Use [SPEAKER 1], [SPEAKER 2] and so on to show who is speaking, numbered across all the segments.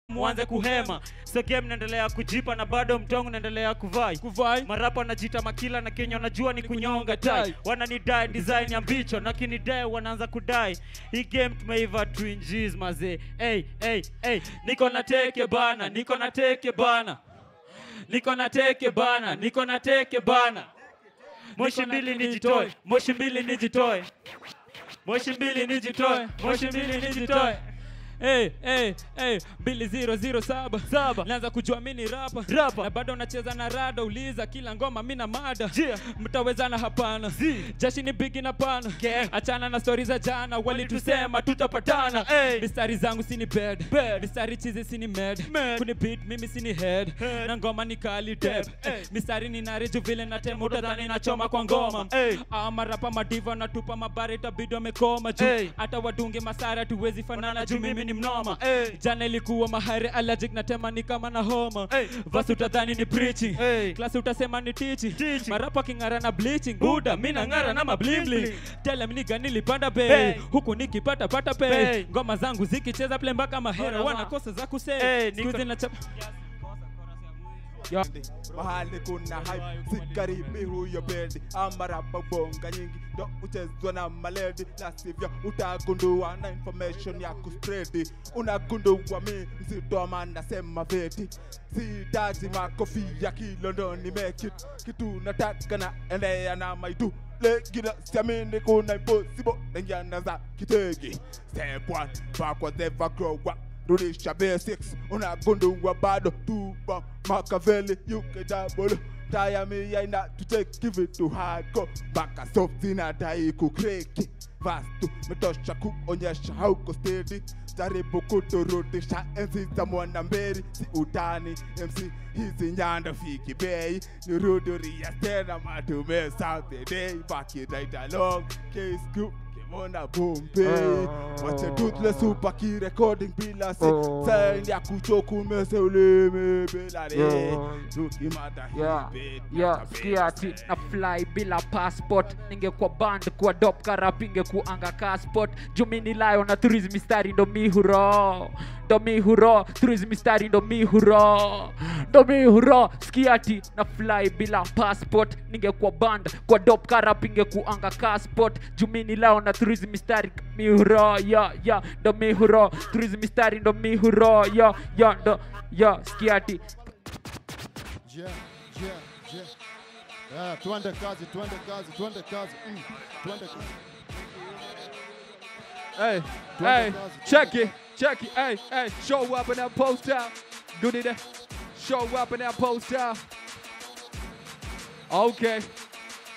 [SPEAKER 1] muanze kuhema. So game naendelea kujipa na bado mtongo naendelea kuvai. Marapa najita makila na Kenya najua ni kunyonga tai. Wananidai design ya mbicho na kinidai wanaanza kudai. Hii game tumeiva twinges maze. Hey. Niko na teke bana, niko na teke bana. Niko na teke bana, niko na teke bana. Moshi mbili nijitoe, moshi mbili nijitoe. Moshi mbili nijitoe, moshi mbili nijitoe. 2007 naanza kujua mimi ni rapa na bado nacheza na rada. Uliza kila ngoma mimi na mada mtawezana hapana. Jeshi ni big na pana achana na stories za jana walitusema tutapatana. Mistari zangu sini bad mistari chizi sini mad kuni beat mimi sini head na ngoma ni kali tap. Mistari ni nareju vile na temo utadhani nachoma kwa ngoma. Marapa madiva na tupa mabare itabidi wamekoma juu hata wadunge masara tuwezi fanana juu mimi ni mnoma. Jana ilikuwa mahari allergic na tema ni kama na homa. Verse utadhani ni preaching class utasema ni teaching. Marapa kingara na bleaching buda mimi nangara na mabling bling. Tell me nigga nilipanda bei huku nikipata pata pay. Ngoma zangu zikicheza play mpaka mahera wanakosa za kusay. Sikuzi na chapa
[SPEAKER 2] mahali kuna hype sikaribi huyo bedi. Amarapa bonga nyingi ndo uchezwa na maledi, la sivyo utagundua na information ya kuspreadi. Unagundua mi mzito ama nasema veti. Sitaji makofi ya Londoni make it. Kitu nataka na endea na maidu legina siamini kuna impossible nengiana za kitegi. Step 1 backwards never grow up. Rudisha basics, unagundua bado tupa Machiavelli, UK double. Taya me yaina to take give it to hardcore. Baka soft inadai kukreki. Vastu, metosha kuonyesha hauko steady. Jaribu kuturudisha enzi za mwana mberi. Si utani, MC hizi nyanda fiki bei. Niruduria tena matume Saturday day. Back it right along, case group. Mona Bombay, wache toothless upaki recording bila se. Sign ya kuchoku mese uleme bila re. Tukimata hibe.
[SPEAKER 3] Skiati na fly bila passport. Ningekuwa band kwa dope karap ingekuanga passport. Jumini layo na tourism mistari ndo mi huro. Ndo mi huro, tourism mistari ndo mi huro. Ndo mi huro, skiati na fly bila passport. Ningekuwa band kwa dope karap ingekuanga passport. Jumini layo na tourism mistari mi huro. Ndo mi huro, tourism mistari ndo mi huro. Skiati.
[SPEAKER 4] Tuende kazi.
[SPEAKER 5] Hey, check it, hey, show up in that poster. Good in there. Show up in that poster. Okay.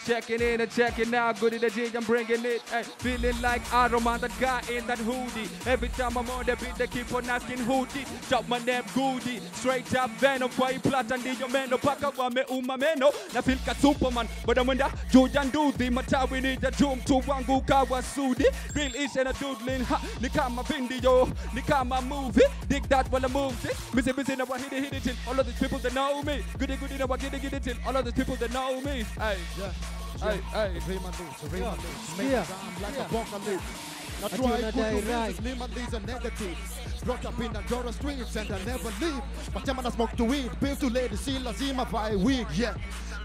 [SPEAKER 5] Checking in and checking out, good in the gym, I'm bringing it. Hey, feeling like Iron Man, that guy in that hoodie. Every time I'm on the beat, they keep on asking hoodie. Chop my name Goody, straight up Venom. Why plot and your meno, paka wame umameno. Na feel ka Superman, but I'm wenda Jordan Doody. Mata we need a zoom to wangu kawasudi. Real ish and a doodling, ha, ni kama video, ni kama movie. Dig that while I move it. Busy now I hit it till all of these people that know me. Goody now I get it till all of these people that know me. Hey, Hey,
[SPEAKER 4] Raymond Lewis, like a apocalypse. Now try good to reasons, limit these are negative. Brought up in the Jora streets and I never leave. But I'm gonna smoke to weed, bills to lady, see lazima by week, yeah.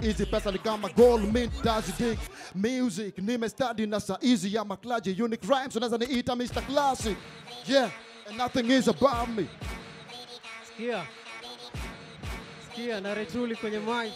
[SPEAKER 4] Easy pesa ni kama gold mint, does it dig? Music, nime study nasa easy, I'm a klaji. Unique rhymes, so nasa niita Mr. Classic. Yeah, and nothing is about me.
[SPEAKER 6] Skia, na retuli kwenye mic.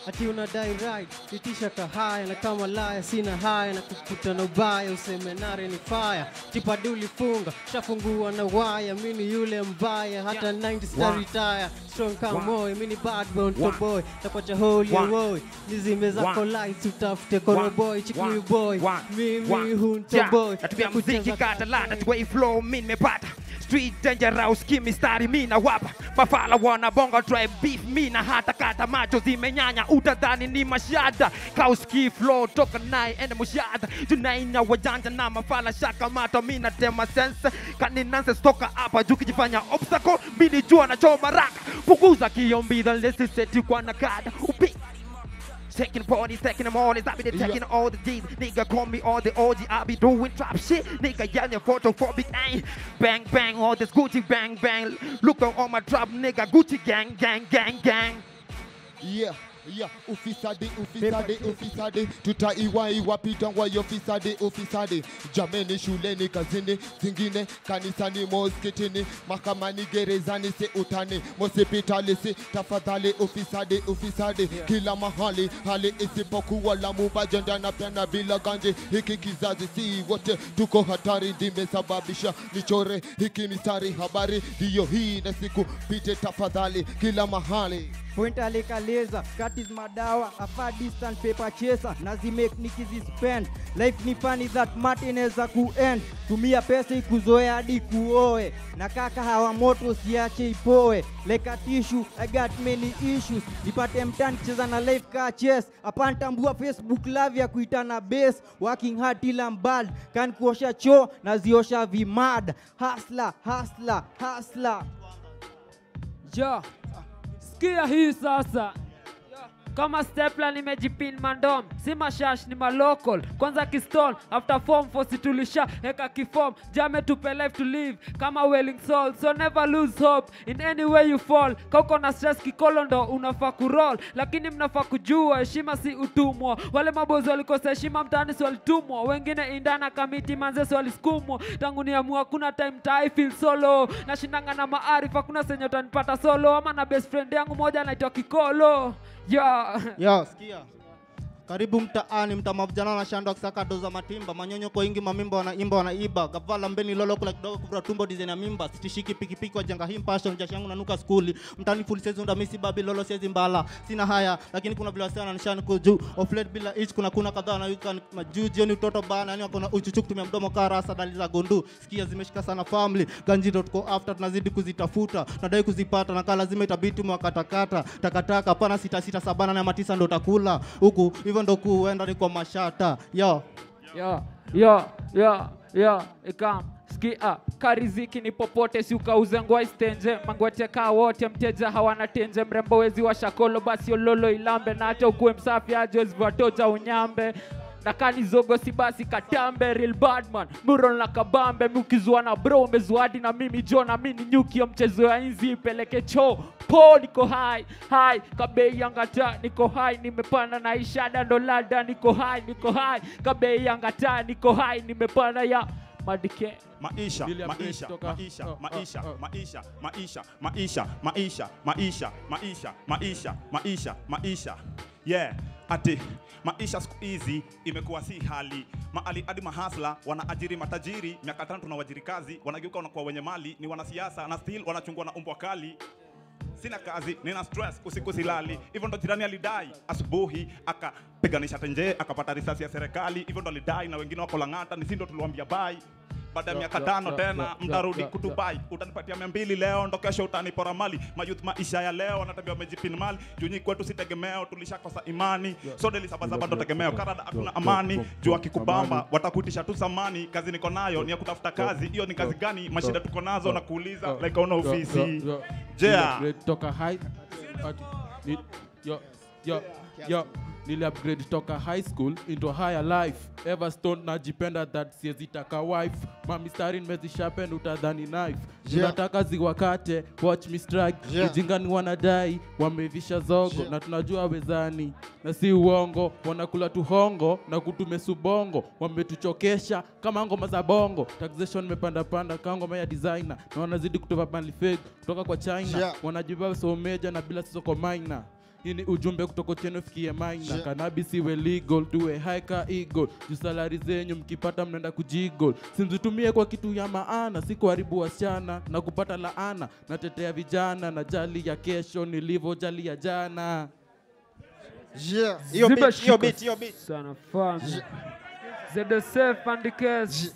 [SPEAKER 6] Ati unadai right, itisha kahaya na kama laya sina haya na kukuta na ubaya useme nare ni fire. Tipaduli funga, shafungua na waya, mini yule mbaya, hata 90 star retire. Strong kama moyo, mini bad bone for boy, tapacha holy boy. Nizime zako lights, utafute koro boy, chikui boy, mimi hunto boy.
[SPEAKER 3] Natupia muziki katalana, tuwei flow, mimi mepata. Street dangerous, kimi stari mina wapa. Mafala wana bonga drive beef mina hata kata macho zimenyanya utadhani ni mashada. Kauski flow toka nai ende mushada. Tunaina wajanja na mafala shaka mata mina tema sense. Kani nonsense toka hapa juu kijifanya obstacle. Mini jua na choma raka. Pukuza kiombi the list set you kwa nakada. Upi
[SPEAKER 7] Taking parties, taking them all. I be taking all the D's. Nigga call me all the OG. I be doing trap shit. Nigga yelling photophobic. Ay, bang bang, all this Gucci bang bang. Look at all my trap nigga Gucci gang gang gang gang.
[SPEAKER 4] Yeah. Yeah, ufisadi, ufisadi, ufisadi. Tutaiwa pita wayo fisadi, ufisadi. Jameni, shuleni, kazini, zingine, kanisani, moskitini, mahakamani, gerezani, se utani, mosipitali, si tafadhali, ufisadi, ufisadi. Kila mahali, hali isipokuwa lamu, bajenda na pena bila ganji. Hiki kizazi si wote, tuko hatari, ndimesababisha nichore. Hiki mistari habari, diyo hii na siku, pite tafadhali, kila mahali.
[SPEAKER 8] Point alikaleza, cut is madawa, a far distant paper chaser, nazimake nikizi spend. Life ni funny that matineza kuend. Tumia pesa ikuzoea hadi kuoe. Na kaka hawa moto siache ipoe. Like a tissue, I got many issues. Nipate mtani cheza na life ka chess. Apantambua Facebook love ya kuitana base. Working hard till I'm bad. Kan kuosha choo, naziosha vimad. Hustler, hustler, hustler.
[SPEAKER 3] Ja, sikia hii sasa. Kama stepler nimejipin mandom, si mashash ni malokal. Kwanza kistone, after form force tulisha eka kiform. Jame tupe life to live, kama willing soul. So never lose hope, in any way you fall. Kauko na stress kikolo ndo unafaa kuroll. Lakini mnafaa kujua, heshima si utumwa. Wale mabozi walikosa heshima mtaani si walitumwa. Wengine indana kamiti manze si waliskumwa. Tangu niamua kuna time I feel solo. Nashindanga na maarifa kuna senye utanipata solo. Ama na best friend yangu moja anaitwa Kikolo.
[SPEAKER 6] Yo, sikia. Karibu mtaani, mtamavijana na shando kisaka doza matimba. Manyonyo kwa ingi mamimba wanaimba wanaiba. Gavala mbeni lolo kula kidogo kubra tumbo design ya mimba. Sitishiki pikipiki wa jenga hii passion. Jasho yangu nanuka skuli. Mtani full size unda misi babi lolo siezi mbala. Sina haya, lakini kuna bila sana nishani kuju. Offlet bila itch kuna kadhaa na yuka majuu. Jioni utoto bana, yani wakona uchuchuk tumia mdomo karasa daliza gondu. Sikia zimeshika sana family. Ganji.co after tunazidi kuzitafuta. Nadai kuzipata na kala lazima itabidi mwakatakata. Takataka pana 667 na 9 ndo takula. Huku hivyo ndo kuenda ni kwa mashata.
[SPEAKER 3] Ikam sikia kariziki ni popote, si ukauze ngwai stenje. Mangwete kaa wote mteja hawana tenje. Mrembo wezi wa shakolo basi ololo ilambe. Na hata ukuwe msafi aje wezi vatoja unyambe. Nakani zogo si basi katambe. Real badman muron la kabambe. Mukizua na bro umezuadi na mimi Jona. Mini nyuki ya mchezo ya inzi ipeleke cho po. Niko high kabei yangata. Niko high nimepanda na ishada ndo lada. Niko high kabei yangata. Niko high nimepanda ya madike.
[SPEAKER 2] Maisha, maisha, maisha, maisha, maisha, maisha, maisha, maisha, maisha, maisha, maisha, maisha, maisha. Yeah, ati maisha siku hizi imekuwa si hali. Maali hadi mahasla wanaajiri matajiri. Miaka 5 tunawajiri kazi, wanageuka wanakuwa wenye mali. Ni wanasiasa na still wanachungwa na umbwa kali. Sina kazi, nina stress, usiku silali. Hivyo ndo jirani alidai, asubuhi akapiganisha tenje, akapata risasi ya serikali. Hivyo ndo alidai na wengine wako Lang'ata, ni sindo tuliwaambia bye. Baada ya miaka 5 tena mtarudi kutubai. Utanipatia 200 leo, ndo kesho utanipora mali. Mayouth maisha ya leo wanatambia wamejipin mali. Junyi kwetu si tegemeo, tulishakosa imani. So deli sabazaba ndo tegemeo, Canada hakuna amani. Jua kikubamba, watakuitisha tu samani. Kazi niko nayo, ni ya kutafuta kazi. Hiyo ni kazi gani? Mashida tuko nazo na kuuliza like una ofisi.
[SPEAKER 5] Toka high nili upgrade toka high school into higher life. Everstone najipenda that siezitaka wife. Mamistari nimezisharpen utadhani knife. Tunataka ziwakate, watch me strike. Ujingani wanadai, wamevisha zogo. Na tunajua wezani, na si uongo. Wanakula tuhongo, na kutumesubongo. Wametuchokesha, kama ngoma za bongo. Taxation mepanda kama ngoma ya designer. Na wanazidi kutoka panli fake, kutoka kwa China. Wanajiba so major na bila soko minor. Hii ni ujumbe kutoka cheno fikie minor. Cannabis iwe legal, tuwe high ka eagle. Jusalari zenyu mkipata mnaenda kujigol. Simzitumie kwa kitu ya maana, si kuharibu wasichana na kupata laana. Natetea vijana na jali ya kesho nilivyo jali ya jana.
[SPEAKER 6] Yo beat.
[SPEAKER 3] Son of fun. The safe and the case.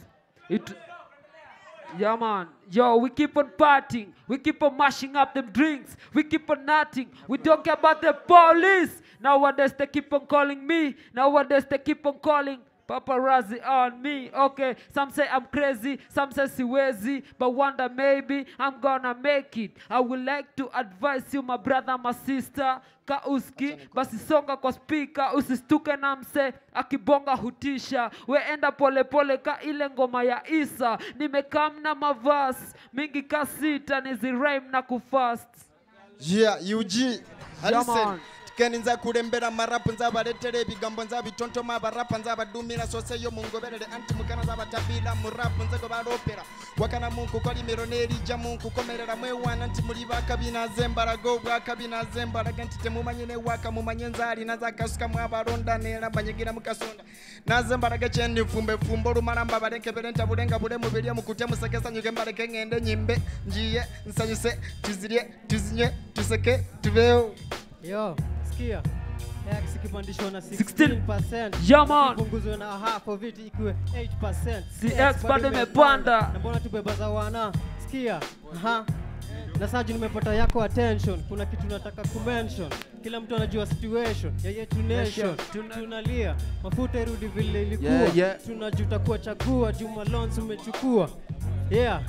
[SPEAKER 3] Yeah man, yo, we keep on partying, we keep on mashing up them drinks, we keep on nutting, we don't care about the police. Nowadays they keep on calling me, nowadays they keep on calling Paparazzi on me, okay. Some say I'm crazy, some say siwezi, but wonder maybe I'm gonna make it. I would like to advise you, my brother, my sister, kauski, basi songa kwa speaker, usistuke na mse, akibonga hutisha, weenda pole pole ka ile ngoma ya Isa, nimekam na mavas, mingi kasita, nizi rhyme na kufast.
[SPEAKER 9] Yeah, UG, listen.
[SPEAKER 10] Keni nza kurembera marapu nzabaretere ebigambo nzabitontoma abarapa nzabadumira sose yo mungoberere anti mukana nzabatabira murapu nzago baropera wakana munku koli mironeri ja munku komerera mwewana nti muri bakabina zembarago bwakabina zembaraga nti temumanyene waka mumanye nzali nazakasuka mwabaronda nera banyigira mukasonda nazembaraga cheni fumbe fumbo rumaramba bareke berenta burenga bure mubiri mukute musekesa nyuke mbareke ngende nyimbe njiye nsanyuse tuzinye tuseke tubeo.
[SPEAKER 6] Yo, sikia. X ikipandishwa na 16%.
[SPEAKER 3] Yeah, man.
[SPEAKER 6] Punguzwe na half of it ikiwe 8%.
[SPEAKER 3] X bado imepanda.
[SPEAKER 6] Na mbona tubebaza wana? Sikia. Aha. Na sasa nimepata yako attention. Kuna kitu nataka kumention. Kila mtu anajua situation ya yetu nation. Tunalia. Mafuta irudi vile ilikuwa. Tunajuta kuwa chagua Juma Loans umechukua. Yeah.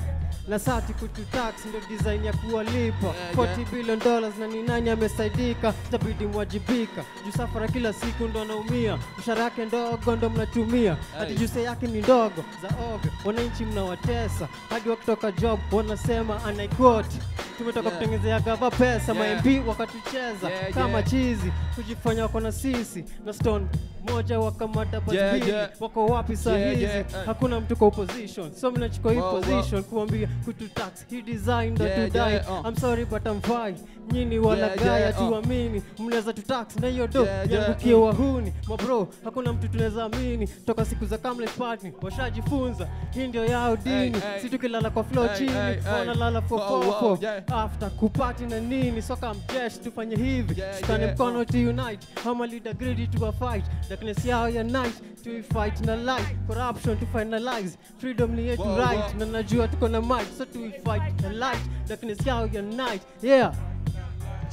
[SPEAKER 6] Na sati kututax ndio design ya kuwalipa $40 billion na ni nani amesaidika, tabidi mwajibika. Juu safara kila siku ndo anaumia, mshahara yake ndogo ndo mnatumia, hadi juse yake ni ndogo za ovyo. Wananchi mnawatesa hadi wakitoka job wanasema anaikoti. Tumetoka kutengenezea gava pesa, ma-MP wakatucheza kama chizi, kujifanya wako na sisi na stone moja wakamata bajili. Wako wapi saa hizi? Hakuna mtu kwa opposition, so mnachukua hii position kuambia kututax hii design ndo tudai. I'm sorry but I'm fine. Nyini wala gaya tuamini, mnaweza tutax na hiyo do yangukie wahuni. Mabro, hakuna mtu tunaweza amini, toka siku za Camlet Party washajifunza hii ndio yao dini. Si tukilala kwa floor chini wanalala for after kupati na nini. Soka mjesh tufanye hivi, shikane mkono to unite, hama leader greedy to a fight. Darkness yao ya night to fight na light, corruption to finalize, freedom ni yetu right. Na najua tuko na mic, so to fight the light. Darkness yao ya night, yeah.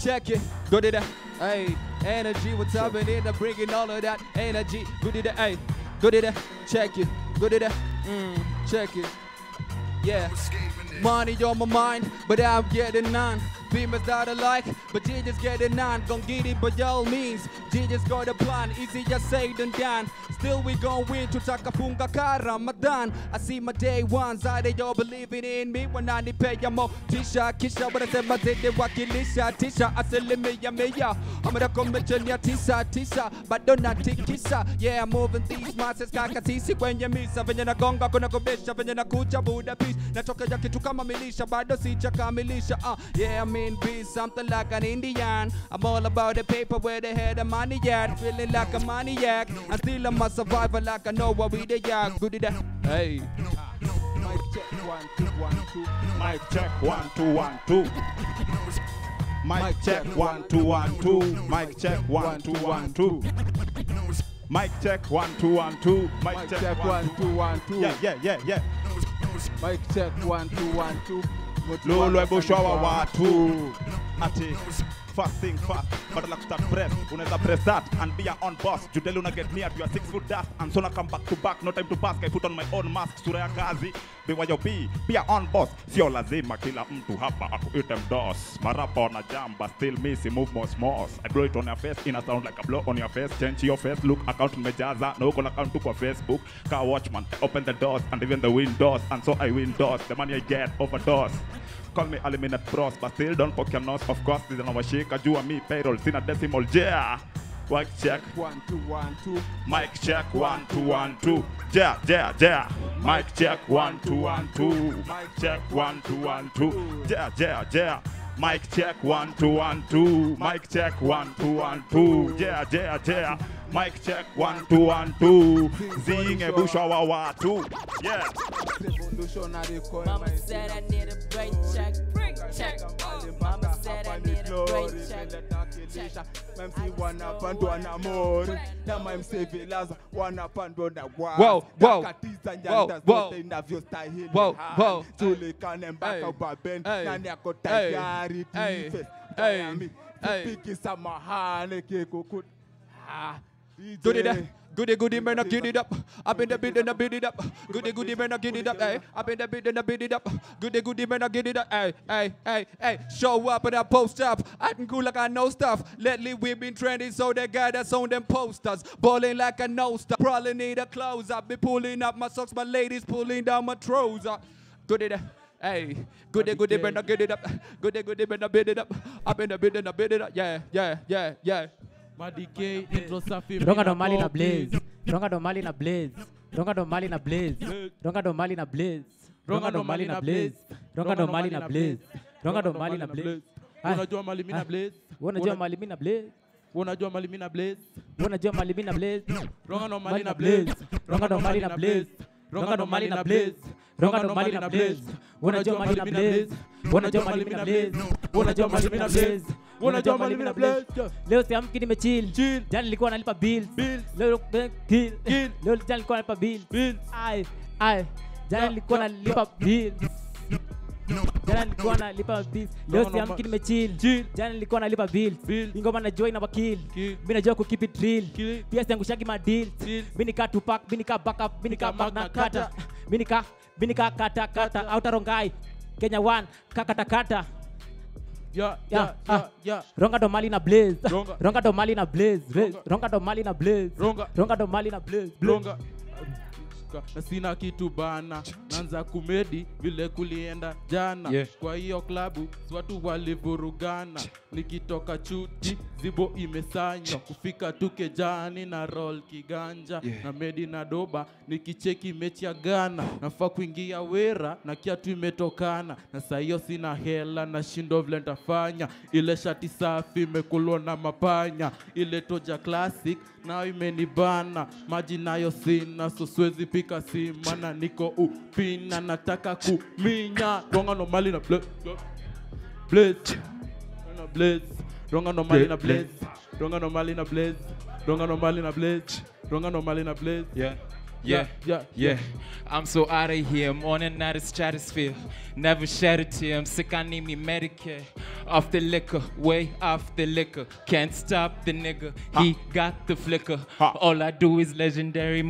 [SPEAKER 5] Check it, go to that, hey, energy, what's happening, I'm bringing all of that energy, go to that, hey, go to that, check it, go to that, check it, yeah, money on my mind, but I'm getting none. Beamers that I like, but Jesus getting none. Gon' get it by all means. Jesus got a plan, easier said than done. Still we gon' win to Takapunga ka Ramadan. I see my day ones, they all believing in me. When I need pay mo Tisha, Kisha, but I said my day wakilisha Tisha, I said Limia. I'm gonna come with Tisa, but don't not take Kisa. Yeah, I'm moving these masses, kakatisi when you miss. Venye na gonga, kuna kubisha, venye na kucha Buddha peace. Natoka ya kitu kama milisha, bado sicha kamilisha. Yeah, be something like an Indian. I'm all about the paper where they had the money at. Feeling like a maniac. And still I'm a survivor like I know what we the yak. Good that. Hey.
[SPEAKER 2] Mic check 1 2 1 2. Mic check 1 2 1 2. Mic check 1 2 1 2. Mic check 1 2 1 2. Mic check 1 2 1 2. Mic check 1 2 1 2. Yeah. Mic check 1 2 1 2. Lolo eboshawa watu ati first thing first, badala kustart press, unaweza press that and be your own boss. Judeli una get near to your 6 foot dust and so na come back to back, no time to pass. I put on my own mask, sura ya kazi, be what you be your own boss. Sio lazima kila mtu hapa akuite mdos. Marapa on a jamba, still missing move more smalls. I blow it on your face, in a sound like a blow on your face. Change your face look, account mejaza, no uko na account tu kwa Facebook. Car watchman, open the doors and even the windows, and so I win doors. The money I get overdose. Call me eliminate bros, but still don't poke your nose. Of course, this is washika jua me payroll, sina decimal, yeah. Mic check 1 2 1 2. Mic check 1 2 1 2. Yeah. Mic check 1 2 1 2. Mic check 1 2 1 2. Yeah. Mic check 1 2 1 2. Mic check 1 2 1 2. Yeah. Mic check 1 2 1 2. Zinge busha wa watu. Yeah.
[SPEAKER 11] Mama said I need a break check. Mama said I need a break check.
[SPEAKER 2] MC wanapandwa na mori na MC Vilaza wanapandwa na
[SPEAKER 5] Wow.
[SPEAKER 2] Katiza nyanda zote inavyostahili. Tulikane mpaka ubaben nani ako tayari tifes. Tupiki samahane kikukut.
[SPEAKER 5] Do it. Goody, man, I get it up. Up in the building, I beat it up. Goody, man, I get it up. Hey, up in the building, I beat it up. Goody, man, I get it up. Hey. Show up and I post up. Acting cool like I know stuff. Lately we've been trending, so that guy that's on them posters. Balling like I know stuff. Probably need a clothes up. Be pulling up my socks, my ladies pulling down my trousers. Goody, hey. Goody, man, I get it up. Goody, man, I beat it up. Up in the building, I beat it up. Yeah.
[SPEAKER 12] Madike intro safi
[SPEAKER 3] Ronga do mali na blaze. Ronga do mali na blaze. Ronga do mali na blaze. Ronga do mali na blaze. Ronga do mali na blaze. Ronga do mali na blaze. Ronga do mali na blaze.
[SPEAKER 12] Unajua mali mina blaze.
[SPEAKER 3] Unajua mali mina blaze.
[SPEAKER 12] Unajua mali mina blaze.
[SPEAKER 3] Unajua mali mina blaze.
[SPEAKER 12] Ronga do mali na blaze.
[SPEAKER 3] Ronga do mali na blaze. Ronga do mali na blaze. Ronga do mali na blaze. Unajua mali na blaze. Unajua mali mina blaze. Unajua mali mina blaze. Unajua mali mina blaze. Leo siamki nimechill. Jana nilikuwa nalipa bills. Leo kill. Leo jana nilikuwa nalipa bills. Ai. Jana nilikuwa nalipa bills. Jana nilikuwa nalipa bills. Leo siamki nimechill. Jana nilikuwa nalipa bills. Ingoma na joy na wakil. Mimi najua ku keep it real. Pia siangushagi ma deals. Mimi nika Tupac, mimi nika backup, mimi nika Magna Carta. Mimi nika kata outer Rongai. Kenya 1 kata.
[SPEAKER 12] Yeah.
[SPEAKER 3] Ronga do mali na blaze. Ronga do mali na blaze. Ronga do mali na blaze. Ronga do mali na blaze.
[SPEAKER 12] Ronga. Na sina kitu bana, naanza kumedi vile kulienda jana. Kwa hiyo klabu watu walivurugana, nikitoka chuti zibo imesanya, kufika tuke jani na roll kiganja na medi na doba, nikicheki mechi ya Ghana, nafaa kuingia wera na kiatu imetokana, na saa hiyo sina hela na shindo vile nitafanya. Ile shati safi imekulwa na mapanya, ile toja classic nao imenibana, maji nayo sina so siwezi pika sima, na niko upina nataka kuminya. Ronga no mali na blaze. Ronga no mali na blaze. Ronga no mali na blaze. Ronga no mali na blaze. Ronga no mali na blaze.
[SPEAKER 1] Yeah. I'm so out of here, morning out of stratosphere. Never shed a tear, I'm sick, I need me Medicare. Off the liquor, way off the liquor. Can't stop the nigga, he got the flicker. All I do is legendary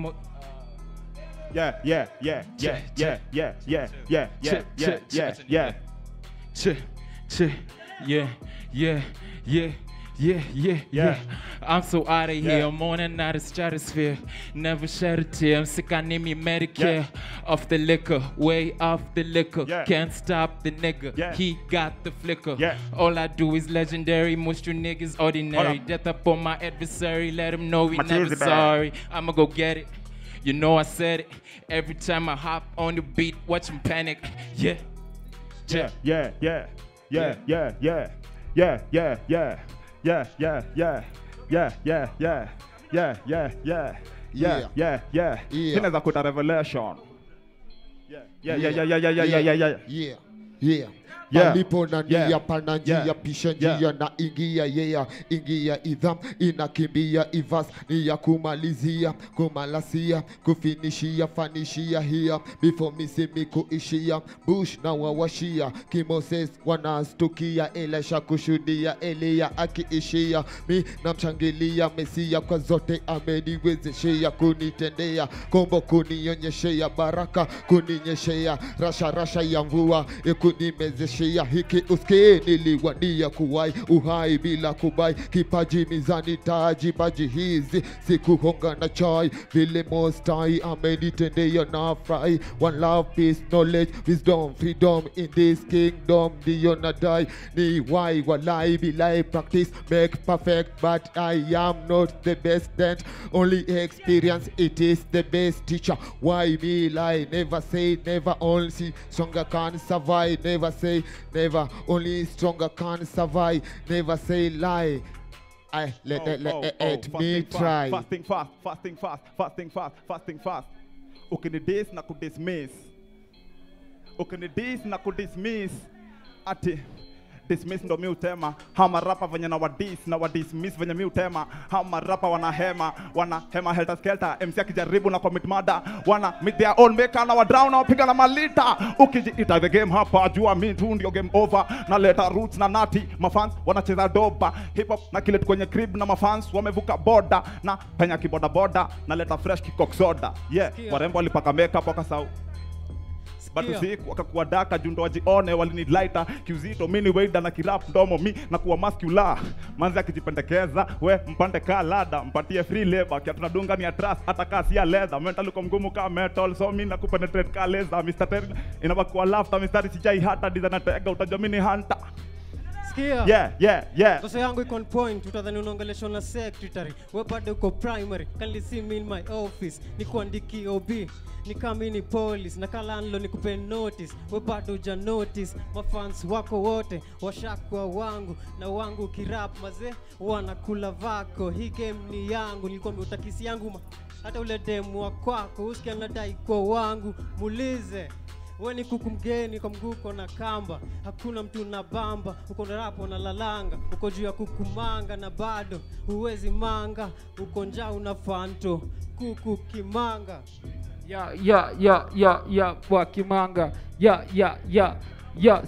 [SPEAKER 2] Yeah.
[SPEAKER 1] I'm so out of here, I'm on and out of stratosphere. Never shed a tear, I'm sick, I need me Medicare. Off the liquor, way off the liquor. Can't stop the nigga, he got the flicker. All I do is legendary, most you niggas ordinary. Death up on my adversary, let him know we never sorry. I'ma go get it, you know I said it. Every time I hop on the beat, watch him panic. Yeah.
[SPEAKER 2] Inaweza kuta revelation. Yeah.
[SPEAKER 4] Palipo na nia pana njia pisha njia na ingia idham inakimbia ivas ni ya kumalizia kumalasia kufinishia fanishia hia before misimi kuishia bush na wawashia kimoses wanastukia Elisha kushudia Elia akiishia mi namshangilia Mesia kwa zote ameniwezeshea kunitendea kombo kunionyeshea baraka kuninyeshea rasha ya mvua kunimezeshea hiki uske niliwania kuwai uhai bila kubai kipaji mizani taji baji hizi sikuhonga na chai vile mostai amenitendea na fry one love peace knowledge wisdom freedom in this kingdom ndiyo nadai ni why walai bilai practice make perfect but I am not the best then only experience it is the best teacher why me lie never say never only stronger can survive never say never only stronger can survive never say lie let me try
[SPEAKER 2] fasting fast ukinidis na kudismiss ati dismiss ndo mi utema. Hama rapa venye na wadismiss venye mi utema. Hama rapa wana hema helter skelter. MC akijaribu na commit murder, wana meet their own maker na wadrown na wapiga na malita. Ukijiita the game hapa, jua mi tu ndio game over. Na leta roots na nati, mafans wanacheza doba. Hip hop na kilet kwenye crib na mafans wamevuka border. Na penya kiboda boda, na leta fresh kikok soda. Yeah, warembo walipaka makeup wakasau. But usiku wakakuwa daka jundo wajione walinid lighter. Kiuzito mini waida na kirap ndomo mi na kuwa muscular. Manzi akijipendekeza we mpande ka lada, mpatie free labor kia tunadunga ni atras hata kasi ya leather. Mental uko mgumu ka metal so mi na kupenetrate ka laser. Mr. Terry inabakuwa laughter, Mr. Sijai hata diza na tega utajua mini hunter. Yeah.
[SPEAKER 6] Sasa yangu iko on point, utadhani unaongeleshwa na secretary. Wewe bado uko primary, can see me in my office. Nikuandiki OB, nikamini police, na kalanlo nikupe notice. Wewe bado uja notice, mafans wako wote washakwa wangu na wangu kirap mazee wanakula vako. Hii game ni yangu, nilikuwa utakisi yangu hata ule demu wa kwako usikia nadai kwa wangu. Muulize wewe ni kuku mgeni kwa mguko na kamba, hakuna mtu na bamba, uko rapo na lalanga, uko juu ya kukumanga na bado huwezi manga, uko njaa una fanto kuku kimanga.
[SPEAKER 3] Kwa kimanga.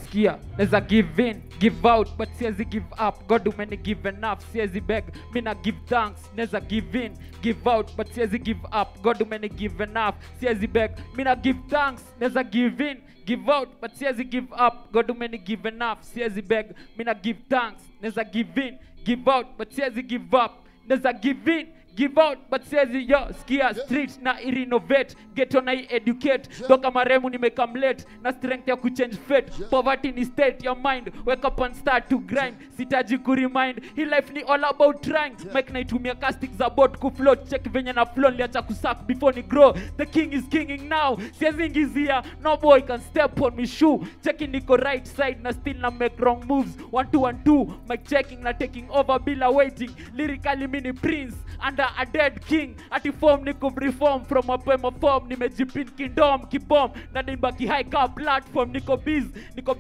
[SPEAKER 3] Skia, neza give in, give out, but siezi give up. God do many give enough, siezi beg, mina give thanks. Neza give in, give out, but siezi give up. God do many give enough, siezi beg, mina give thanks. Neza give in, give out, but siezi give up. God do many give enough, siezi beg, mina give thanks. Neza give in, give out, but siezi give up. Neza give in, give out, but says skia street na renovate, get on I educate. Toka maremu nimekam late, na strength ya kuchange fate. Poverty ni state your mind, wake up and start to grind. Sitaji kuremind, hii life ni all about trying. Mike naitumia casting za bot kufloat, check venye na flow liacha kusuck before ni grow. The king is kinging now, siezi ingizia, no boy can step on me shoe. Checking niko right side na still na make wrong moves. 1-2-1-2, Mike checking na taking over bila waiting. Lyrically mini prince under a dead king. Ati form niko reform from a poem form. Nimejipin kingdom kibom na nibaki high ka platform. Niko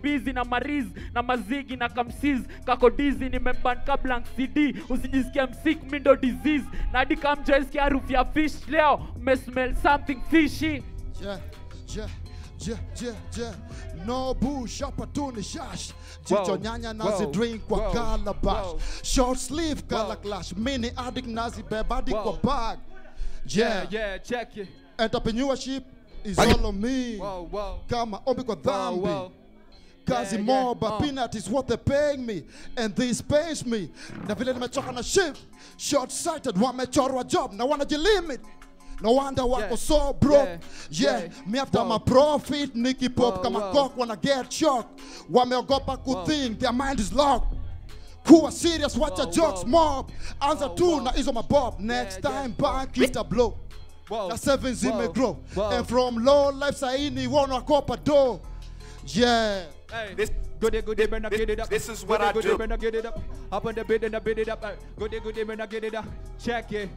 [SPEAKER 3] busy na mariz na mazigi na kamsiz. Kako dizzy nimeban ka blank CD. Usijisikia msick mindo disease. Na hadi kamjoisikia harufu ya fish leo. Smell something fishy.
[SPEAKER 4] No bush hapa tu ni shash. Jicho nyanya nazi drink kwa calabash. Short sleeve color clash. Mini addict nazi bebadi kwa bag.
[SPEAKER 5] Yeah, check it.
[SPEAKER 4] Entrepreneurship is all on me. Kama ombi kwa dhambi. Kazi moba, peanut is what they're paying me. And this pays me. Na vile nimechoka na shift. Short sighted wamechorwa job na wanajilimit. No wonder wako so broke. Me after my profit, Nicky Pop kama cock wanna get shocked. Wameogopa kuthink, their mind is locked. Kuwa serious, watch your jokes mob. Answer two na izo mabob. Next time bank hit a blow. Na sevens in me grow. And from low life saini wanna cop a door. Yeah.
[SPEAKER 5] This goody, when I get it up.
[SPEAKER 13] This is what I do.
[SPEAKER 5] When I get it up. Up on the bed and I beat it up. Goody, when I get it up. Check it.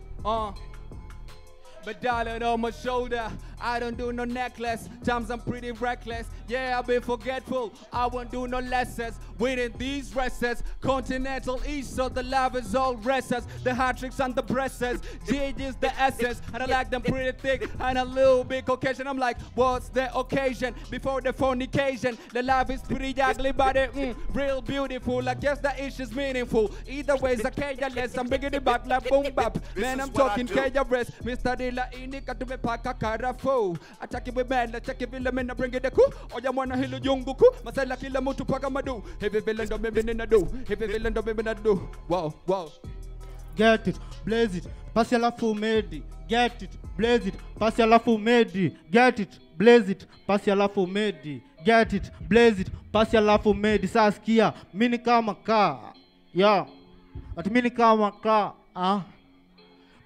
[SPEAKER 5] Medallion on my shoulder, I don't do no necklace. Times I'm pretty reckless, yeah, I've been forgetful. I won't do no lessons. Winning these wrestles, continental east, so the love is all restless. The hat tricks and the presses, G is the essence. And I like them pretty thick and a little bit Caucasian. I'm like, what's the occasion? Before the fornication, the love is pretty ugly, but it real beautiful. I guess the issue's meaningful. Either way, it's a KLS, I'm bringing it back like boom bap. Man, I'm talking KRS, Mr. Dilla Inika to me paka karafu. Ataki we man, ataki vile mena bring it the coup. Oya mwana hilo jungu ku. Masala kila mutu paka madu. Heavy villain do me na do. Heavy villain do me na do. Wow.
[SPEAKER 6] Get it, blaze it, pasi alafu medi. Get it, blaze it, pasi alafu medi. Get it, blaze it, pasi alafu medi. Get it, blaze it, pasi alafu medi. Saskia, mini kama ka. Yeah. Ati mini kama ka.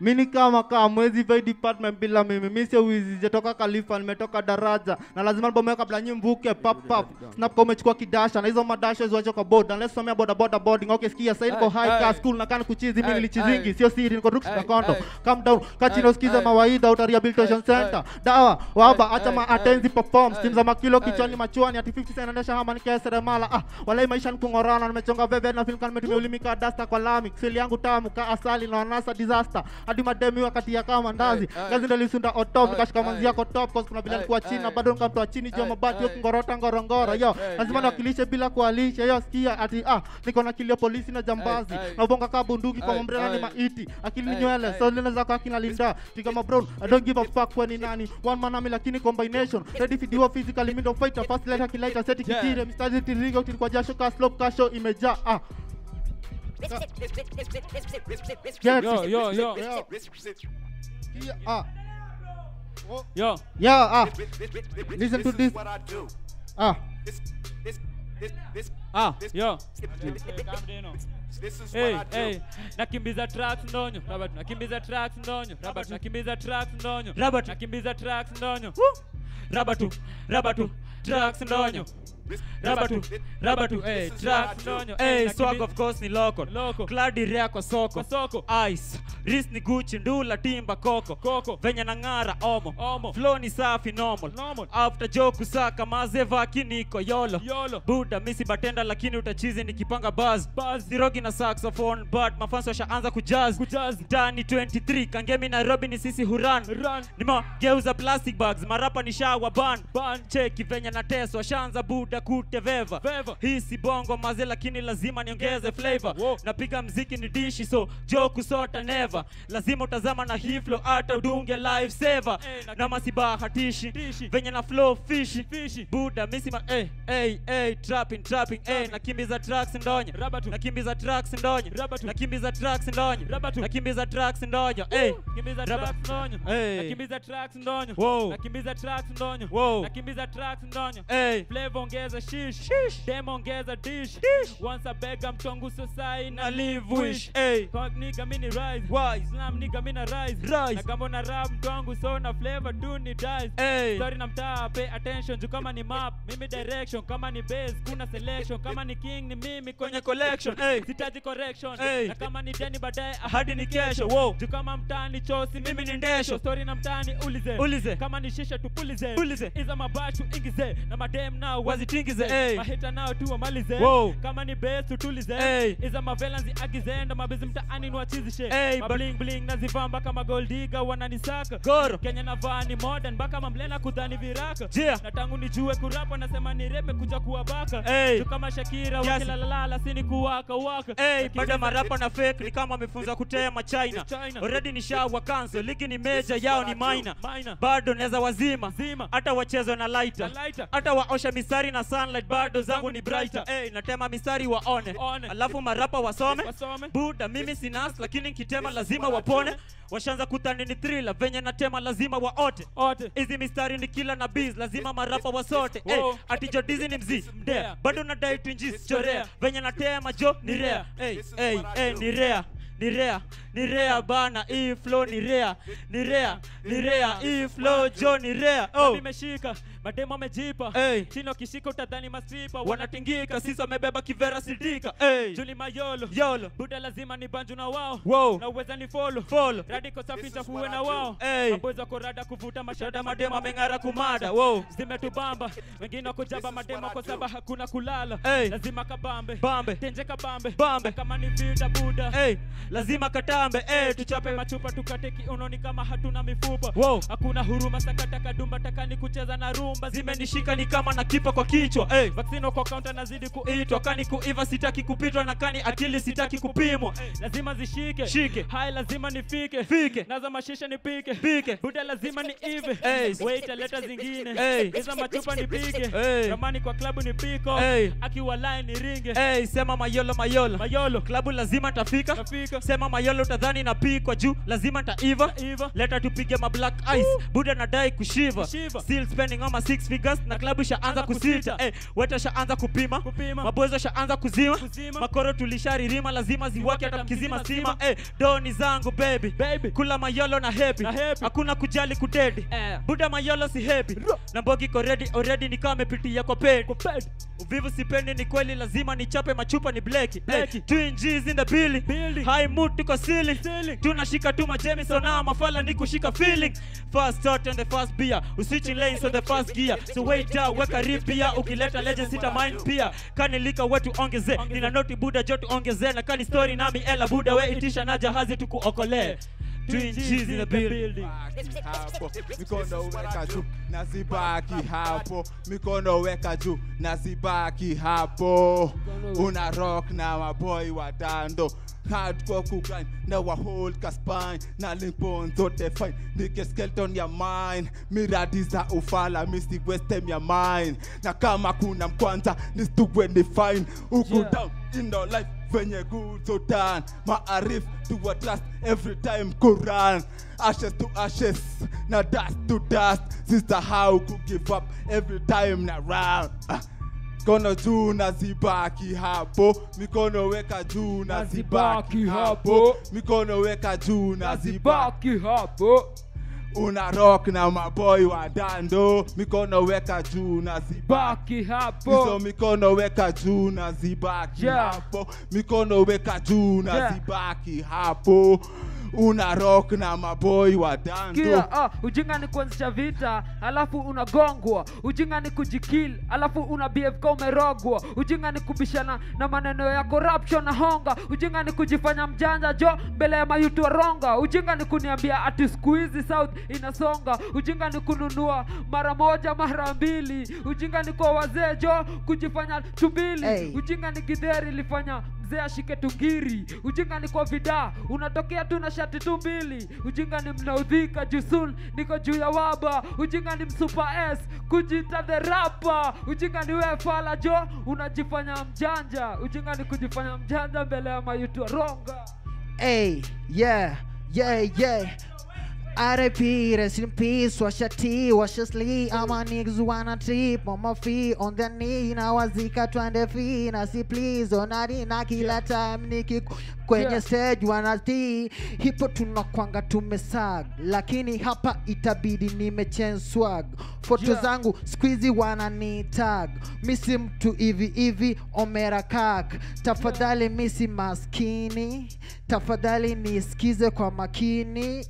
[SPEAKER 13] Mimi kama mwezi by department bila mimi. Mimi sio wizi, jetoka Khalifa, nimetoka daraja. Na lazima album kabla nyimbuke pap. Snap kwa umechukua kidasha na hizo madasha ziwache kwa board. Unless somea boda boarding. Okay, sikia sasa niko high class school na kana kuchizi mimi nilichizingi. Sio siri niko rooks na kondo. Calm down. Kachino sikiza mawaidha uta rehabilitation center. Dawa, waba acha ma atenzi perform. Steam za makilo kichwani machuani ati 50 cent ndasha hama nikesere mala. Walai maisha nikungorana nimechonga veve na feel kama nimetumia ulimika dasta kwa lami. Sili yangu tamu ka asali na nasa disaster. Hadi mademi wakati ya kama ndazi. Kazi ndio lisunda otop kashika manzi yako top cause kuna bila kwa chini na bado nikamtoa chini juu mabati yo kungorota ngorongoro yo. Lazima nawakilishe bila kualisha yo sikia ati niko na kilio polisi na jambazi. Na bonga ka bunduki kwa mbrela ni maiti. Akili ni nywele so linaweza kwa kina linda. Tika ma brown I don't give a fuck when ni nani. One man army lakini combination. Ready for duo physically middle fighter fast like kilaita set kitire mstari tirigo kwa jasho ka slope ka show imejaa Yo. Listen to this.
[SPEAKER 1] Yo. Hey. Nakimbiza tracks ndonyo. Rabat nakimbiza tracks ndonyo. Rabat nakimbiza tracks ndonyo. Rabat nakimbiza tracks ndonyo. Rabatu tracks ndonyo. Rabatu, tracks ndonyo. Swag of course ni local. Cladi rea kwa soko. Ice, wrist ni Gucci, ndula timba koko. Venya na ngara omo. Flow ni safi normal. After joke kusaka mazeva kiniko yolo. Buda misi batenda lakini utachizi nikipanga buzz. Sirogi na saxophone but mafanso washaanza kujazz. Ndani 23 kangemi Nairobi ni sisi huran. Nima geuza plastic bags marapa ni shawa ban. Cheki venya na teso washaanza buda kute veva. Hii si bongo maze lakini lazima niongeze flavor. Napiga mziki ni dishi so joke sota never. Lazima utazama na hii flow hata udunge life saver. Na masiba hatishi venye na flow fishy. Buda misima trapping nakimbiza tracks ndonyo. Nakimbiza tracks ndonyo. Nakimbiza tracks ndonyo. Nakimbiza tracks ndonyo. Nakimbiza tracks ndonyo. Nakimbiza tracks ndonyo. Nakimbiza tracks ndonyo. Nakimbiza tracks ndonyo. Flavor ongeza shish. Demo ongeza dish. Once a beggar mtongu sosai na live wish. Cock nigga mini rise. Slam nigga mina rise. Na gambo na rap mtongu so na flavor do ni dice. Story na mtaa pay attention juu kama ni map mimi direction kama ni bass kuna selection kama ni king ni mimi kwenye collection. Sitaji correction. Na kama ni deni baadaye ahadi ni kesho. Juu kama mtaani chosi mimi ni ndesho. Story na mtaani ulize. Kama ni shisha tupulize. Iza mabachu ingize na madem nao wazitingize. Mahita nao tu wamalize. Kama ni bass tutulize. Iza mavelanzi agize ndo mabizi mtaani nuachizishe. Bling nazivamba kama gold digger wananisaka. Kenya navaa ni modern baka mamlena kudhani viraka. Na tangu nijue kurapa nasema ni reme kuja kuwabaka. Tu kama Shakira wakilalala sini kuwaka. Bada marapa na fake ni kama wamefunza kutema China. Already ni shawa cancel ligi ni major yao ni minor. Bado neza wazima hata wachezo na lighter. Hata waosha misari na sunlight bado zangu ni brighter. Natema misari waone. Alafu marapa wasome. Buda mimi sinas lakini kitema lazima wapone. Washanza kutani ni thriller venye natema lazima waote. Hizi mistari ni kila na bees lazima marapa wasote. Ati jodizi ni mzi mdea bado nadai twinjis chorea venye natema jo ni rea. Ni rea bana hii flow ni rea. Hii flow jo ni rea. Nimeshika mademo wamejipa. Chino kishika utadhani mastripa wanatingika sisi wamebeba kivera sidika. Juli mayolo buda lazima ni banju na wao. Na uweza ni follow radiko safi chafuwe na wao. Maboza korada kuvuta mashada mademo mengara kumada. Zimetubamba wengine wako jaba mademo kwa sababu hakuna kulala. Lazima kabambe tenje kabambe kama ni vida buda. Lazima katambe tuchape machupa tukate kiunoni kama hatuna mifupa. Hakuna huruma sakata kadumba takani kucheza na rumba. Zimenishika ni kama na kipa kwa kichwa. Vaccine kwa counter nazidi kuitwa kani kuiva sitaki kupitwa na kani akili sitaki kupimwa. Lazima zishike hai lazima nifike naza mashisha nipike buda lazima ni ive. Wait leta zingine hizo machupa nipige. Ramani kwa klabu nipiko akiwa line ni ringe. Sema mayolo klabu lazima tafika. Sema mayolo tadhani na pikwa juu lazima taiva. Leta tupige ma black ice buda nadai kushiva. Still spending on my
[SPEAKER 14] 6 figures na klabu shaanza kusita. Weta shaanza kupima, mabozo shaanza kuzima, makoro tulisharirima lazima ziwake hata mkizima sima. Doni zangu baby, kula mayolo na happy, hakuna kujali kudedi. Buda mayolo si happy, na mbogi ko ready already ni kama mepitia kwa ped. Uvivu sipendi ni kweli lazima nichape machupa ni bleki. Twin G's in the building, high mood tuko ceiling, tunashika tu majemi so na mafala ni kushika feeling. First start and the first beer, switching lanes on the first gear. So wait down, weka rip pia, ukileta legend sita mind pia. Kani lika wetu ongeze, nina noti buda jotu ongeze. Na kani story nami ela buda we itisha na jahazi tukuokole. Twin G's in the building.
[SPEAKER 2] Hapo mikono weka juu na zibaki hapo, mikono weka juu na zibaki hapo. Una rock na maboy wa dando, hardcore kugrind na wa hold ka spine, na link bones zote fine, nike skeleton ya mine, miradi za ufala misi westem ya mine. Na kama kuna mkwanza nistuwe ni fine, uku down in the life venye good so done. Maarif to a trust every time Quran. Ashes to ashes, na dust to dust. Sister how could give up every time na round. Mikono juu na zibaki hapo, mikono weka juu na zibaki hapo, mikono weka juu na zibaki hapo. Una rock na maboy wa dando, mikono weka juu na zibaki hapo. Hizo mikono weka juu na zibaki hapo, mikono weka juu na zibaki hapo. Una rock na maboy wa dando.
[SPEAKER 3] Ujinga ni kuanzisha vita, alafu unagongwa. Ujinga ni kujikill, alafu una behave kama umerogwa. Ujinga ni kubishana na maneno ya corruption na honga. Ujinga ni kujifanya mjanja jo mbele ya mayutu wa ronga. Ujinga ni kuniambia ati siku hizi South inasonga. Ujinga ni kununua mara moja mara mbili. Ujinga ni kwa wazee jo kujifanya tubili. Ujinga ni githeri ilifanya mzee ashike tungiri. Ujinga ni kwa vida, unatokea tu na shati tu mbili. Ujinga ni mnaudhika jusul, niko juu ya waba. Ujinga ni msuper S, kujita the rapper. Ujinga ni we fala jo, unajifanya mjanja. Ujinga ni kujifanya mjanja mbele ya mayutu wa ronga.
[SPEAKER 15] Yeah. R.I.P. rest in peace, washa tea, washa sleep. Ama niggas wanna trip on my feet, on the knee. Na wazika twende fi, na si please. Onari na kila time niki kwenye stage wana tea. Hipo tunakwanga tumesag, lakini hapa itabidi nimechange swag. Foto zangu squeezy wana ni tag. Misi mtu hivi omera kak. Tafadhali misi maskini, tafadhali nisikize kwa makini.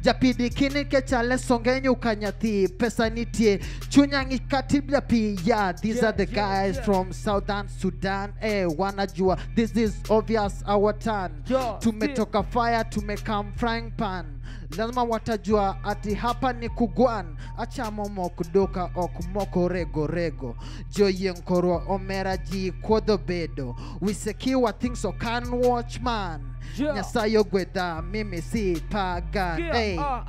[SPEAKER 15] Japidi kini kechale songenyu kanyati. Pesa nitie chunyangi katibla pia. These are the guys from Southern Sudan. Wanajua this is obvious our turn. Tumetoka fire tumekam frying pan. Lazima watajua ati hapa ni kugwan. Acha momo kudoka okumoko rego. Joye nkorwa omera ji kodo bedo. Wisekiwa things so can watch man. Nyasayo gweda mimi si pagan.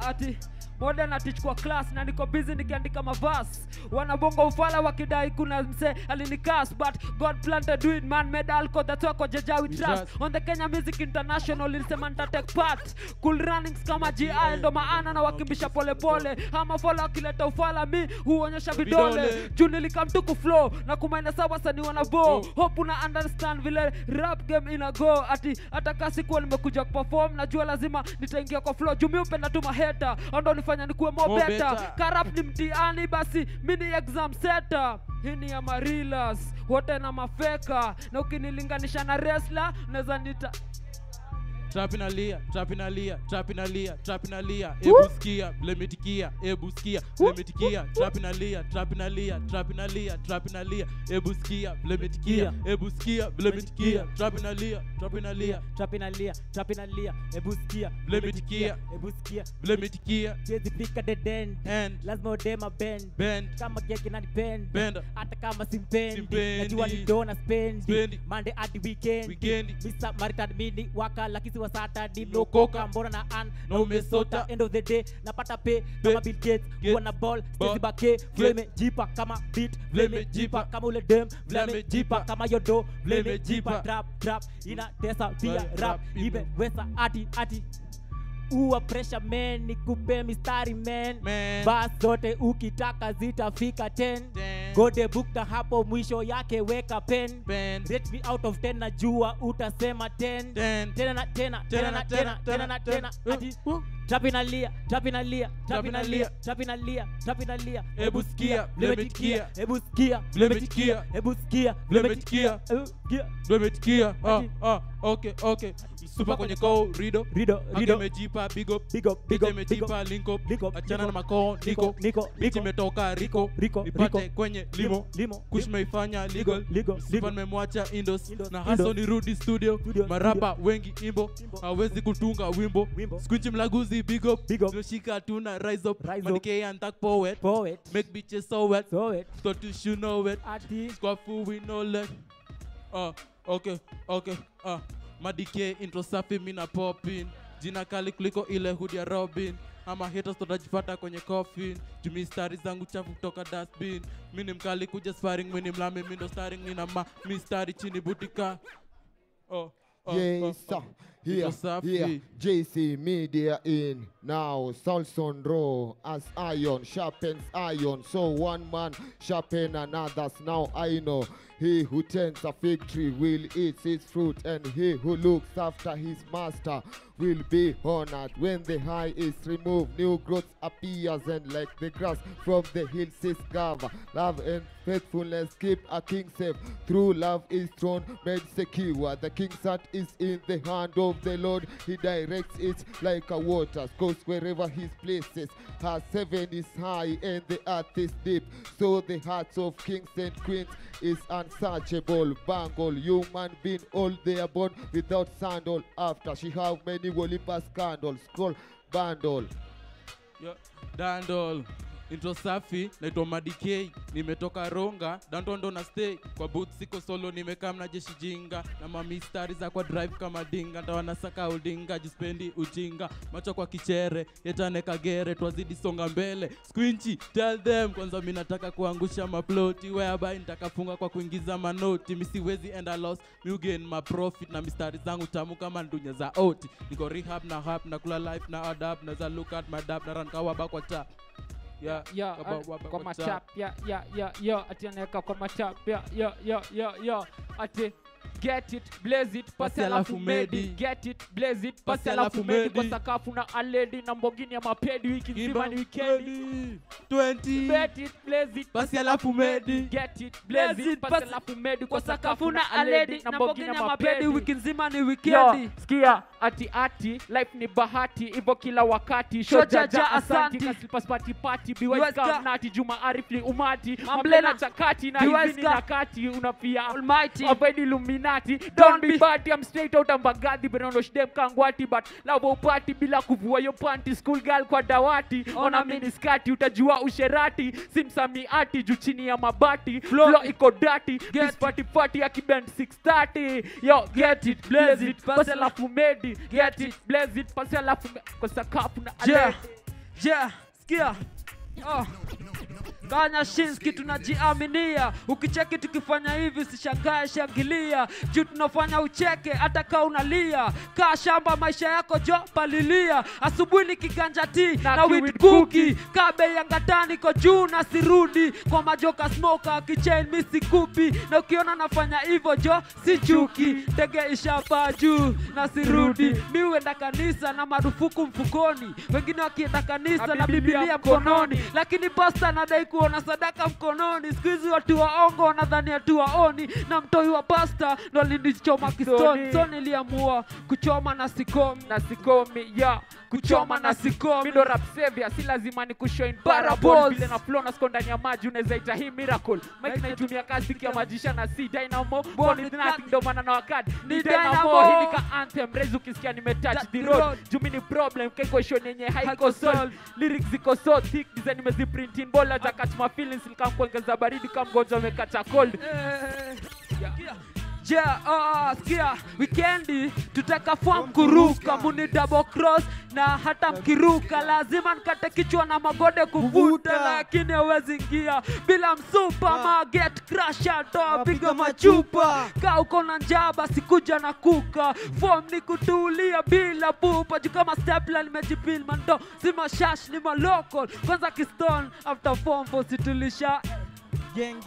[SPEAKER 3] Ati modern atichukua class na niko busy nikiandika mavasi. Wanabonga ufala wakidai kuna mse alinikas, but God planted weed, man made alcohol, that's why kwa jaja we trust. On the Kenya Music International nilisema nita take part. Cool runnings kama GI ndo maana na wakimbisha pole pole. Ama follow wakileta ufala mi huonyesha vidole. Juu nilikam tu kuflow na kumaina sawa sani wanabo. Hope una understand vile rap game ina go. Ati hata kasi kuwa nimekuja kuperform, najua lazima nitaingia kwa flow. Juu mi upenda tu maheta, ando nifanya nikuwe more better. Karap ni mtiani basi mini exam setter. Hii ni ya marilas, wote na mafeka. Na ukinilinganisha na wrestler, neza nita
[SPEAKER 12] Trapinalia, ebuskia, blemitikia, ebuskia, blemitikia, trapinalia, ebuskia, blemitikia, ebuskia, blemitikia, trapinalia,
[SPEAKER 11] ebuskia,
[SPEAKER 12] blemitikia,
[SPEAKER 11] ebuskia,
[SPEAKER 12] blemitikia,
[SPEAKER 11] siwezi fika dead end, lazima udema bend, kama keki na depend, hata kama simpendi, najua ni dona spendi, Monday hadi weekend, Mr. Maritad mini waka lakisi wa Saturday mlokoka mbona na an na umesota. End of the day napata pay kama Bill Gates, wana ball stezi bake, flame jipa kama beat, flame jipa kama ule dem, flame jipa kama yodo, flame jipa trap ina tesa pia rap ibe wesa ati uwa pressure man, nikupe mistari man. Bas zote ukitaka zitafika 10. Gode bookta hapo mwisho yake weka pen. Rate me out of 10 najua utasema 10. Tena na tena, tena na tena, tena na tena. Ati Tapinalia, tapinalia, tapinalia, tapinalia, tapinalia.
[SPEAKER 12] Ebu skia, blemetikia.
[SPEAKER 11] Ebu skia,
[SPEAKER 12] Blemetikia.
[SPEAKER 11] Ebu skia,
[SPEAKER 12] Blemetikia. Blemetikia. Okay. Super kwenye call, Rido. Mejipa, big up. Mejipa, link up. Achana na makoo, Niko. Biti metoka, Rico. Nipate kwenye limo. Kush meifanya, legal. Super memwacha, Indos. Na haso ni Rudy Studio. Marapa, wengi imbo. Hawezi kutunga wimbo. Squinchi mlaguzi, big up. Yoshika, tuna, rise up. Madike and tak poet. Make bitches so wet. Scottish, you know it. Squafu, we know that. Okay. Madike intro safi mina popin. Jina kali kuliko ile hood ya Robin. Ama haters tutajipata kwenye coffin. Jumi stari zangu chafu kutoka dustbin. Mini mkali kuja sparring, mini mlame mindo starring. Nina mi stari chini butika.
[SPEAKER 16] Yes, sir. Here, JC Media in now. Salson Raw as iron sharpens iron. So one man sharpen another's. Now I know he who tends a fig tree will eat its fruit, and he who looks after his master will be honored. When the high is removed, new growth appears, and like the grass from the hills is cover. Love and faithfulness keep a king safe. Through love is throne made secure. The king's heart is in the hand of the Lord. He directs it like a water, goes wherever he places. Her heaven is high and the earth is deep. So the hearts of kings and queens is unsearchable. Bangle, human being, all they are born without sandal. After she have many Wolipa scandals. Scroll bundle.
[SPEAKER 12] Dandol. Intro safi, naitwa Madike, nimetoka Ronga, Dantondo na stay, kwa boot siko solo, nimekaa na jeshi jinga, na mami stari za kwa drive kama dinga, ndawana saka udinga, jispendi ujinga, macho kwa kichere, yetane kagere, twazidi songa mbele, squinchi, tell them, kwanza minataka kuangusha maploti, whereby nitakafunga kwa kuingiza manoti, misiwezi enda loss, mi gain my profit, na mistari zangu tamu kama ndunya za oti, niko rehab na hap, na kula life na adapt, na za look at my dab, na run kawaba kwa tap.
[SPEAKER 3] Kwa matap, ati anaweka kwa matap, ati get it, blaze it, pasi alafu medi. Get it, blaze it, pasi alafu medi. Kwa sakafu na aledi na mbogini ya mapedi. Wiki nzima ni wikendi
[SPEAKER 12] 20.
[SPEAKER 3] Get it, blaze it,
[SPEAKER 12] pasi alafu medi.
[SPEAKER 3] Get it, blaze it, pasi alafu medi. Kwa sakafu na aledi na mbogini ya mapedi. Wiki nzima ni wikendi. Skia, ati, life ni bahati. Ivo kila wakati. Shojaja asanti. Kaslipas party. Biwezi kamnati. Juma Arifli umati. Mamblena chakati na hivi ni nakati. Unafia almighty. Avoid illuminati. Don't be bad, I'm straight out of Mbagathi. Berondo dem kangwati. But lavo party bila kuvua yo panty. School girl kwa dawati. Ona miniskati. Utajua usherati. Simsami ati. Juu chini ya mabati. Flow iko dirty. This party ya kibend 630. Yo, get it, blaze it. Pasi alafu medi. Get it, blaze it. Pasi alafu medi. Kwa sakafu na aledi.
[SPEAKER 17] Skia. Kanya Shinski tunajiaminia. Ukicheki tukifanya hivi usishangae, shangilia. Juu tunafanya ucheke hata kama unalia. Kaa shamba maisha yako jo palilia. Asubuhi nikiganja tea na wheat cookie. Kabe ya ngatani ko juu na sirudi. Kwa majoka smoker kichain misi kupi. Na ukiona nafanya hivyo jo si chuki. Tege ishapa juu na sirudi. Mi huenda kanisa na marufuku mfukoni. Wengine wakienda kanisa na Biblia mkononi. Lakini pasta nadai kuona sadaka mkononi. Sikuizi watu waongo wanadhani watu waoni. Na mtoi wa pasta ndo alinichoma kistoni. So niliamua kuchoma na sikomi. Kuchoma na sikomi.
[SPEAKER 3] Mindo rap savior, si lazima ni kushow in parable. Vile na flow na siko ndani ya maji unaweza ita hii miracle. Mike naitumia kasi kia majisha na si dynamo. Born with nothing ndo maana na wakati ni dynamo. Hii nika anthem, raise ukisikia nimetouch the road. Jumi ni problem, keko show nenye haiko soul. Lyrics ziko so thick, design nimeziprint in bola. Ja catch my feelings, nikam kuongeza baridi kama mgonjwa amekata cold.
[SPEAKER 17] Skia weekendi tutaka form kuruka, muni double cross na hata mkiruka lazima nikate kichwa na magode kuvuta, lakini hawezi ingia bila msupa. Ma get crusher toa piga machupa, ka uko na njaa basi kuja na kuka. Form ni kutulia bila pupa, juu kama stapler nimejipil mando, si mashash ni malokol. Kwanza kistone after form bosi tulisha
[SPEAKER 8] Gang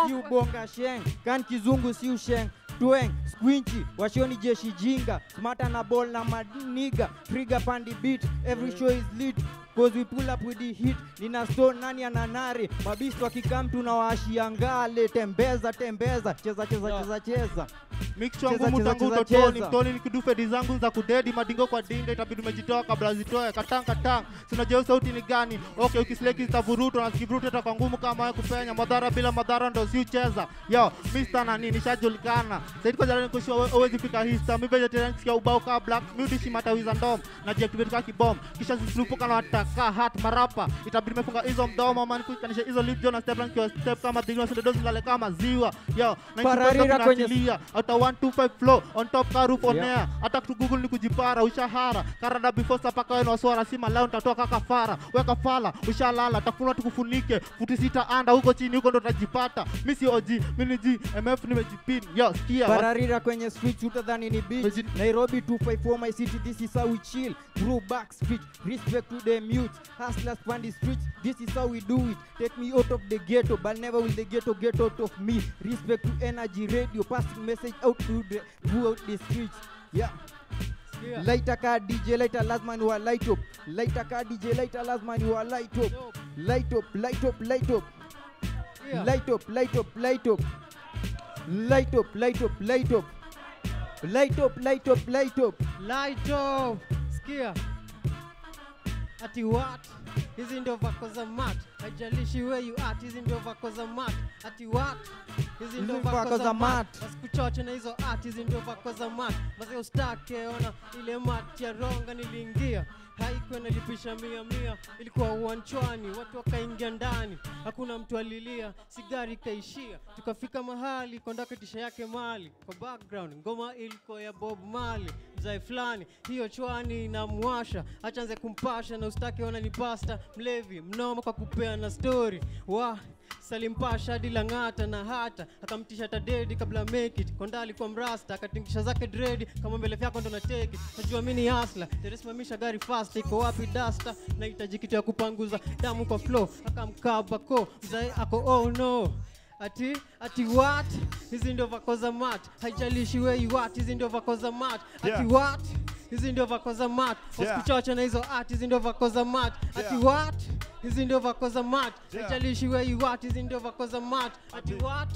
[SPEAKER 8] si ubonga sheng, kan kizungu si usheng. Tweng, squinchy, washoni jeshi jinga, smarta na ball na maniga, trigger pandi beat, every show is lit, cause we pull up with the hit. Nina stone nani ananare, mabistu wakikam tunawashia ngale, tembeza, cheza.
[SPEAKER 13] Mix wangu mutangu utotoni, mtoni nikidufe dizangu za kudedi, madingo kwa dinga, itabidi umejitoa kabla zitoe, katang. Sinajeu sauti ni gani, okay ukisleki zitavuruto, na sikivuruto itakuwa ngumu kama ya kupenya, madhara bila madhara ndo si ucheza. Yo, Mr. nani, nishajulikana, saidi kwa jalani kushua uwezi fika hista, mi vegetarian kisikia ubao ka black, mi udishi matawiza ndom, na deactivate ka kibom, kisha zislupuka na wataka hat marapa, itabidi mefunga hizo mdomo, mani kuikanisha hizo lip jo na step lang kiwa step kama digno, sindedozi nilale kama ziwa. Yo,
[SPEAKER 8] Pararira kwenye
[SPEAKER 13] Ata 125 flow on top ka roof on air. Hata kutu Google ni kujipara ushahara. Karada before sapaka wenu waswara sima leo nitatoa kaka fara. Weka fala ushalala takuna tukufunike. Futi sita anda huko chini huko ndo tajipata. Mimi si OG, mimi ni G, MF nimejipin. Yo, skia.
[SPEAKER 8] Pararira kwenye street utadhani ni beach. Nairobi 254 my city, this is how we chill. Through back street, respect to the mute. Hustlers on the streets, this is how we do it. Take me out of the ghetto, but never will the ghetto get out of me. Respect to Energy Radio, passing message out to the throughout the streets. Yeah. Lighter car DJ, lighter lazima ni wa light up. Lighter car DJ, lighter lazima ni wa light up. Light up. Light up. Light up. Light up. Light up. Light up. Light up. Light up.
[SPEAKER 6] Light up. Skia. Ati what? Hizi ndio vako za mat. Haijalishi where you at, hizi ndio vako za mat. Ati what? Hizi ndio vako za mat. Wasikuchoche na hizo art, hizi ndio vako za mat. Basi ustake ona ile mat ya ronga niliingia. Haikuwa nalipisha 100, ilikuwa uwanchwani, watu wakaingia ndani, hakuna mtu alilia, sigari kaishia, tukafika mahali kondaka tisha yake mali, kwa background ngoma ilikuwa ya Bob Marley, mzai fulani, hiyo chwani inamwasha, achanze kumpasha na ustake ona ni pasta, mlevi, mnoma kwa kupea na story, Salimpasha hadi Lang'ata na hata akamtisha tadedi kabla make it. Konda alikuwa mrasta akatingisha zake dread kama mbele vyako ndo na take it. Najua mimi ni hustler, teresimamisha gari fast, iko wapi duster? Nahitaji kitu ya kupanguza damu kwa flow, akamkaba ko mzee ako oh no. Ati what? Hizi ndio vako za mat. Haijalishi where you at, hizi ndio vako za mat. Ati what? Hizi ndio vako za mat. Wasikuchocha na hizo art, hizi ndio vako za mat. Ati what? Hizi ndio vako za mat. Haijalishi where you at, hizi ndio vako za mat. Ati what?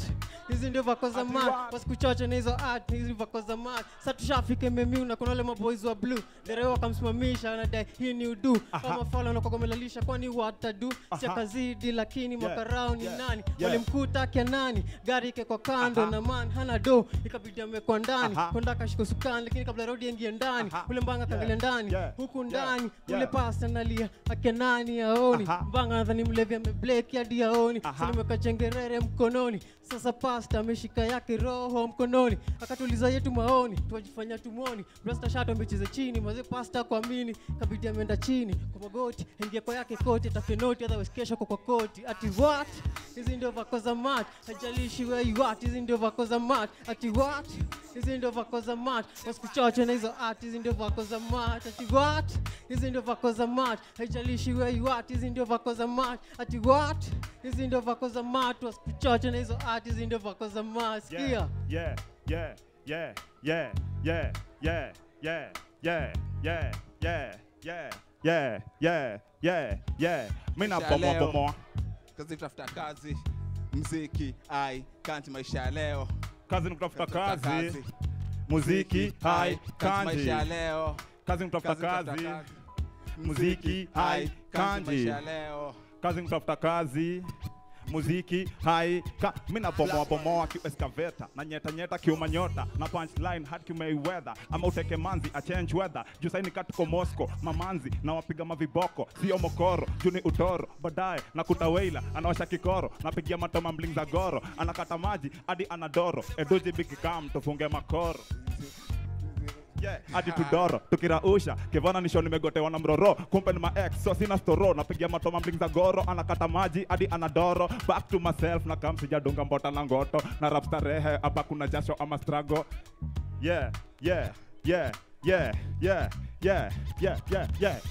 [SPEAKER 6] Hizi ndio vako za mat. Wasikuchocha na hizo art, hizi vako za mat. Sasa tushafika Memiu na kuna wale maboys wa blue. Dereva wakamsimamisha anadai hii ni udu. Kama follow na kwa kumelalisha kwani watadu. Siakazidi lakini makarao ni nani? Walimkuta kia nani? Gari ike kwa kando na man hana do. Ikabidi amekwa ndani. Konda kashiko sukani lakini kabla rodi ingie ndani. Ule mbanga kangalia ndani. Huku ndani ule pasta nalia akia nani aoni. Mbanga nadhani mlevi amebleki hadi aoni. Salimeka chengerere mkononi. Sasa pasta ameshika yake roho mkononi. Akatuliza yetu maoni, tuwajifanya tumoni. Brasta shato mbichize chini, maze pasta kuamini. Kabidi ameenda chini, kwa magoti, ingia kwa yake koti, atafute noti, otherwise kesho kwa koti. Ati what? Hizi ndio vako za mat. Haijalishi where you at, hizi ndio vako za mat. Ati what? Hizi ndio vako za mat. Wasikuchoche na hizo art, hizi ndio vako za mat. Ati what? Hizi ndio vako za mat. Haijalishi where you at, hizi ndio vako za mat. Ati what? Hizi ndio vako za mat. Wasikuchoche na hizo art, hizi ndio vako za mat. Sikia?
[SPEAKER 2] Mimi na bomo kazi kutafuta kazi, muziki ai kanti maisha ya leo.
[SPEAKER 18] Kazi ni kutafuta kazi, muziki hai kanji
[SPEAKER 2] maisha ya leo.
[SPEAKER 18] Kazi ni kutafuta kazi, muziki hai kanji.
[SPEAKER 2] maisha ya leo.
[SPEAKER 18] Kazi ni kutafuta kazi, muziki haika mina bomoa kieskaveta na nyeta kiumanyota na punchline hadi kiumeiweather ama uteke manzi a change weather juu saini katuko Moscow mamanzi na wapiga maviboko sio mokoro juni utoro baadaye na kutaweila anawasha kikoro napigia matoma mling za goro anakata maji hadi anadoro edoji bigi kam tufunge makoro yeah, hadi tudoro tukirausha kivana nisho nimegotewa na mroro kumbe ni ma ex so sina storo napigia matoma mling za goro anakata maji hadi anadoro back to myself na kam sijadunga mbota na ngoto na rap starehe hapa kuna jasho ama struggle yeah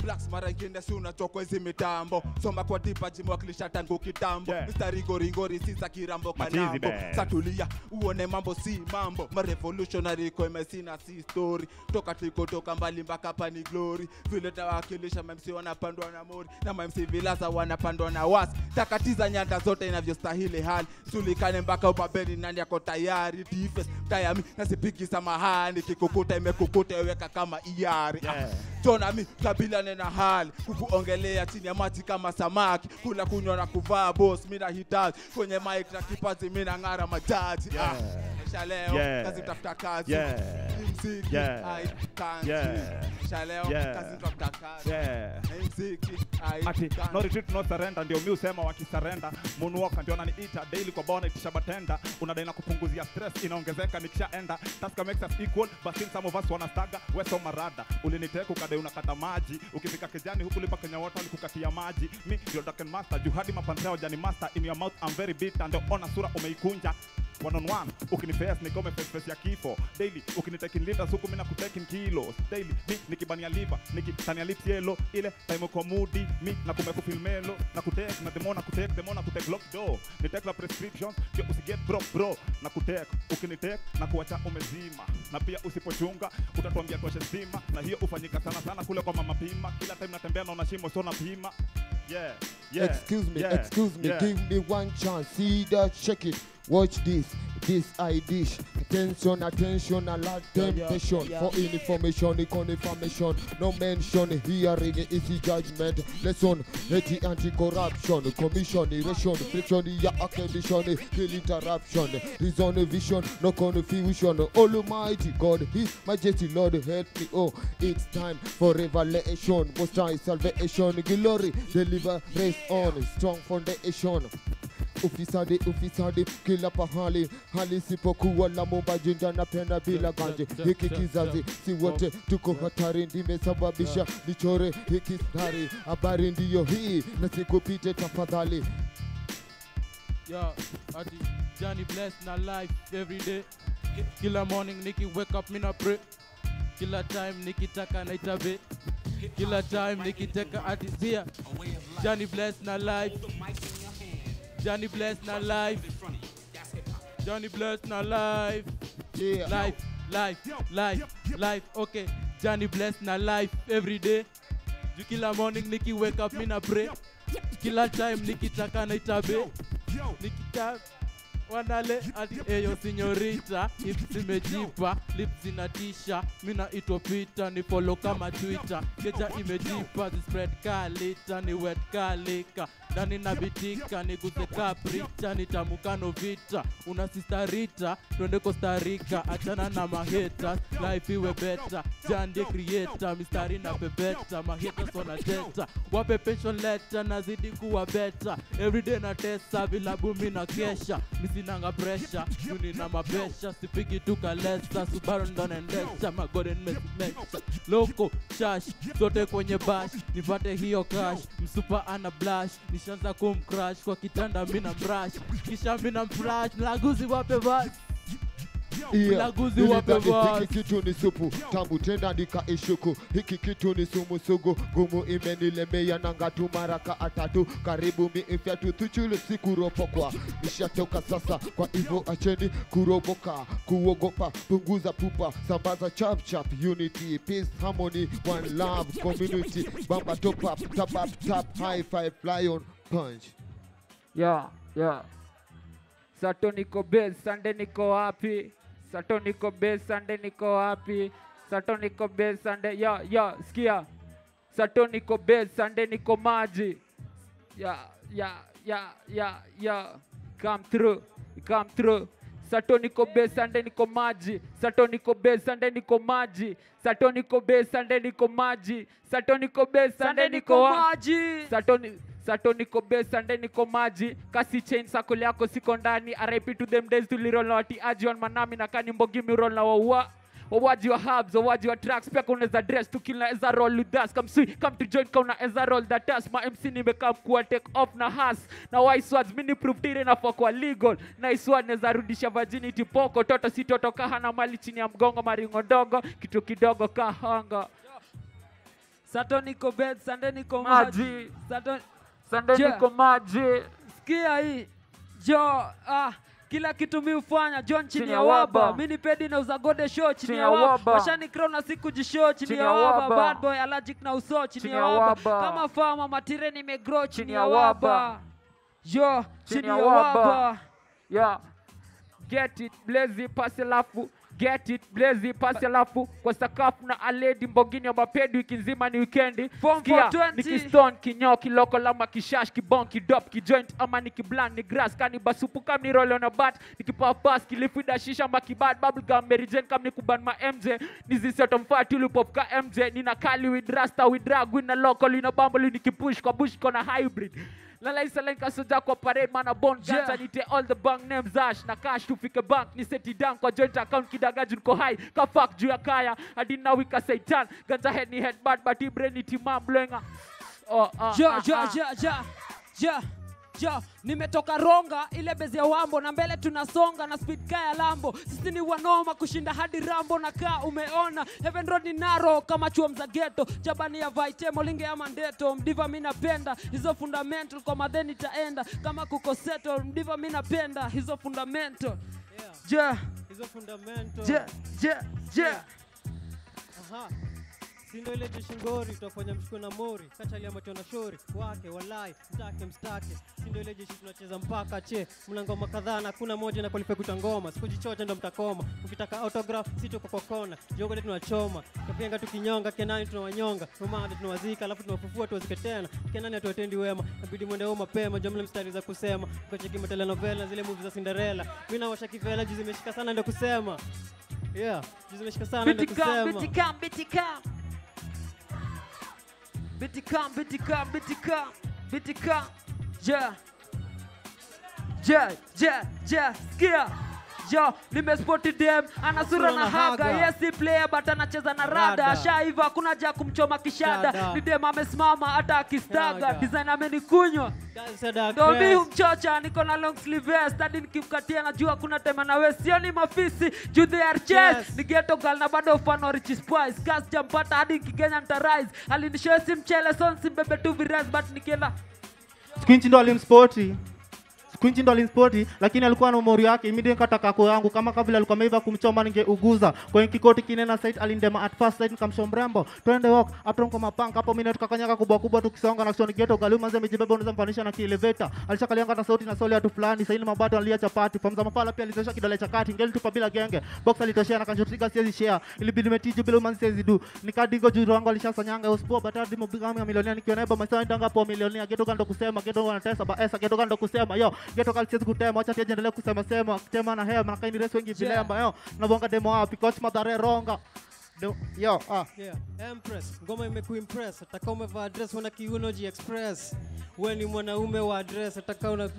[SPEAKER 2] Blacks mara ingine si unachokwa hizi mitambo soma kwa dipa jimwakilisha tangu kitambo mistari goringori si za kirambo kanambo satulia uone mambo si mambo marevolutionary kwa imesina si story toka mbali mpaka pani glory vile tawakilisha mamsi wanapandwa na mori na mamsi vilaza wanapandwa na wasi takatiza nyanda zote inavyostahili hali sulikane mpaka ubabeni nani yako tayari defense tayami nasipigi samahani kikukuta imekukuta weka kama iari Tona mi kabila nena hali kukuongelea chini ya maji kama samaki kula kunywa na kuvaa boss mina hitaji kwenye mic na kipazi mina ngara majaji Shaleo kazi tafuta kazi mziki ai kanzi Shaleo kazi tafuta kazi mziki ai
[SPEAKER 18] ati no retreat no surrender ndio mimi usema wakisarenda moonwalk ndio ananiita daily kwa bona itisha batenda unadai na kupunguzia stress inaongezeka nikishaenda task makes us equal but since some of us wanastaga weso marada uliniteka ukadai unakata maji ukifika kijani huku lipa Kenya watu walikukatia maji mi ndio Darken Master juhadi mapanteo jani master in your mouth I'm very bitter ndio ona sura umeikunja one on one ukiniface nikome face ya kifo daily ukinitaking liters huku mimi nakutaking kilos daily mi nikibania liver nikitania lips yellow ile time uko moody mi na kumekufilmelo na kutake na demona kutake lock door ni take la prescription ndio usiget bro na kutake ukinitake na kuacha umezima na pia usipochunga utatuambia toshe stima na hiyo ufanyika sana kule kwa mama pima kila time natembea na unashimo so na pima
[SPEAKER 16] excuse me give me one chance see that check it watch this I dish attention a lot temptation for information confirmation no mention hearing is judgment lesson anti-corruption commission erection friction ya acquisition kill interruption reason vision no confusion almighty God his majesty Lord help me oh it's time for revelation most high salvation glory deliver race on strong foundation ufisadi kila pahali hali sipokuwa la mumba jinja na pena bila ganje hiki kizazi si wote tuko hatari ndimesababisha nichore hiki stari habari ndiyo hii na sikupite tafadhali
[SPEAKER 12] ati Johnny bless na life every day kila morning niki wake up mina pray kila time nikitaka na itabe kila time nikitaka ati zia Johnny bless na life Johnny bless na life Johnny bless na life life okay Johnny bless na life every day juu kila morning niki wake up mina pray kila time nikitaka na itabe nikitaka wanale ati eyo sinyorita hips zimejipa lips zinatisha mina itopita ni follow kama Twitter keja imejipa zi spread kalita ni wet kalika ndani nabitika ni guze kaprita ni tamukano vita una sister Rita twende Costa Rica achana na maheta life iwe better jandie creator mistari na pepeta maheta sona teta wape pension letter nazidi kuwa better everyday na tesa bila bumi na kesha misinanga pressure yuni na mapesha sipiki tukalesa Subaru ndo naendesha magorden mesha loko shash sote kwenye bash nipate hiyo cash msupa ana blush nishanza kumcrash kwa kitanda mina brush kisha mina flash laguzi wape basi laguzi wape basi
[SPEAKER 16] hiki kitu ni supu tamu tena nikaishuku hiki kitu ni sumu sugu gumu imenilemea nangatu maraka atatu karibu miifya tutuchulu sikuropokwa ishatoka sasa kwa hivyo acheni kuroboka kuogopa punguza pupa sambaza chap unity peace harmony one love community bamba top up tap high five fly on punch
[SPEAKER 3] Sato niko base Sunday niko wapi Sato niko base Sunday niko wapi Sato niko base Sunday skia Sato niko base Sunday niko maji Come through. Sato niko base Sunday niko maji. Sato niko base Sunday niko maji. Sato niko base Sunday niko maji. Sato niko base Sunday niko maji. Sato niko base Sunday niko maji. Kasi chain circle yako siko ndani. RIP to them days tuliroll na wati aji on manami na kani mbogi mi roll na wawa. Wawaji wa hubs, wawaji wa tracks. Pia kuneza dress to kill na eza roll with us. Come sweet, come to join kauna eza roll that us. Ma MC nimekam kuwa take off na has. Na wise words, mini proof tire na kwa legal. Nice word neza rudisha virginity poko. Toto si toto kahana mali chini ya mgongo maringo dogo. Kitu kidogo kahanga.
[SPEAKER 17] Sato niko bed, Sunday niko maji.
[SPEAKER 3] Sunday niko maji.
[SPEAKER 17] Sikia hii. Kila kitu mi ufanya John chini ya waba. Mini pedi na uzagode show chini ya waba. Washani krona siku jishow chini ya waba. Bad boy allergic na uso chini ya waba. Kama fama matire nimegrow chini ya waba. Chini ya waba.
[SPEAKER 3] Get it, blazy, pasi lafu. Get it, blazy, pasi alafu. Kwa sakafu na aledi mbogini ya mapedu wiki nzima ni weekendi. Skia, nikistone, kinyo, kiloko, lama, kishash, kibon, kidop, kijoint, ama nikibland, ni grass, kani basupu, kam ni role on a bat, nikipapas, kilifida, shisha, makibad, bubblegum, Mary Jane, kam nikuban ma MJ, niziseto mfati, ulipop ka MJ, nina kali with rasta, with drag, with na local, ina bumble, nikipush, kwa bush, kona hybrid. Lala isalenka soja kwa parade mana bond dancer nite all the bank names ash na cash tufike bank ni seti down kwa joint account kidagaju niko high ka fuck juu ya kaya hadi na wika satan ganja head ni head bad but brain ni timam blenga
[SPEAKER 17] nimetoka ronga ile bezi ya wambo na mbele tunasonga na speed kaya lambo sisi ni wanoma kushinda hadi rambo na kaa umeona heaven road ni naro kama chuo mza ghetto jabani ya vaitemo linge ya mandeto mdiva mi napenda hizo fundamental kwa madheni taenda kama kuko settle mdiva mi napenda hizo fundamental
[SPEAKER 6] hizo fundamental aha sindo ile jeshingori tutafanya mshiko na mori kachali ya macho na shori wake walai mstake sindo ile jeshi tunacheza mpaka mnangoma kadhaa na kuna moja na qualify kutangoma sikujichocha ndo mtakoma ukitaka autograph sito kwa kona jongo letu tunachoma kapianga tukinyonga kenani tunawanyonga rumande tunawazika alafu tunawafufua tuwazike tena kenani atuatendi wema inabidi mwende wao mapema jumla mstari za kusema ukacheki telenovela na zile movies za Cinderella mimi na washa kivela juzi zimeshika sana ndio kusema juzi zimeshika sana ndio kusema
[SPEAKER 17] Bitika. Skia. Nimespoti dem anasura na haga yes he player but anacheza na rada shaiva kuna ja kumchoma kishada ni dem amesimama hata akistaga design amenikunywa ndo mi humchocha niko na long sleeve vest hadi nikimkatia najua kuna tema na we sioni mafisi juu they are chess ni ghetto girl na bado ufano rich spice gas jampata hadi nikigenya nitarise alinishow si mchele son si bebe tu viras but nikienda
[SPEAKER 13] Squinch ndo alimsporti lakini alikuwa na umori yake immediate kataka yangu kama kabla alikuwa ameiva kumchoma ningeuguza kwa kikoti kinena site alindema at first sight nikamshomrembo twende walk after kwa mapanka hapo mimi tukakanyaka kubwa tukisonga na Sony Ghetto Galuma za mejibeba unaweza mfanisha na kielevator alishakalianga na sauti na soli atu fulani sasa mabato aliacha party famza mapala pia alizosha kidole cha kati ngeli tupa bila genge box alitoshea na kanjotiga siezi share ilibidi metiju bila umanzi siezi do nikadigo juu wangu alishasanyanga uspo batadi mobigami ya milionea nikiona eba masaa ndanga hapo milionea Ghetto Gando kusema Ghetto wanatesa ba esa Ghetto Gando kusema Ghetto Gando siwezi kutema acha tiendelee kusema kitema na hema na kaini reso wengi vile ambayo nabonga demo wapi coach madhare ronga
[SPEAKER 6] Empress ngoma imekuimpress atakao umevaa dress wana kiuno G Express wewe ni mwanaume wa address atakao una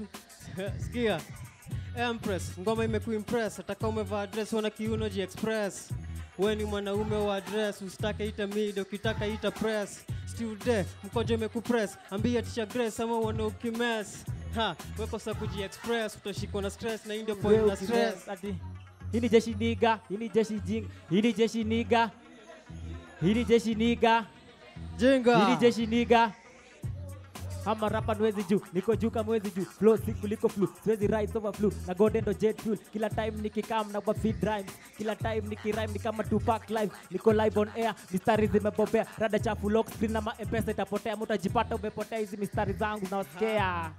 [SPEAKER 6] sikia Empress ngoma imekuimpress atakao umevaa dress wana kiuno G Express wewe ni mwanaume wa address usitake ita mid ukitaka ita press still there mkojo imekupress ambia tisha grace ama wana ukimess weko sa kuji express utashikwa na stress na ndio point na stress
[SPEAKER 11] ati hili jeshi niga hili jeshi niga Hama rapa nwezi juu, niko juu kama mwezi juu. Flow sick kuliko flu, siwezi rise over flu. Na golden do jet fuel, kila time nikikam na kwa feed rhymes. Kila time nikirhyme ni kama Tupac live. Niko live on air, mistari zimebobea. Rada chafu lock screen na ma-mpesa itapotea. Mutajipata umepotea hizi mistari zangu na wasikea.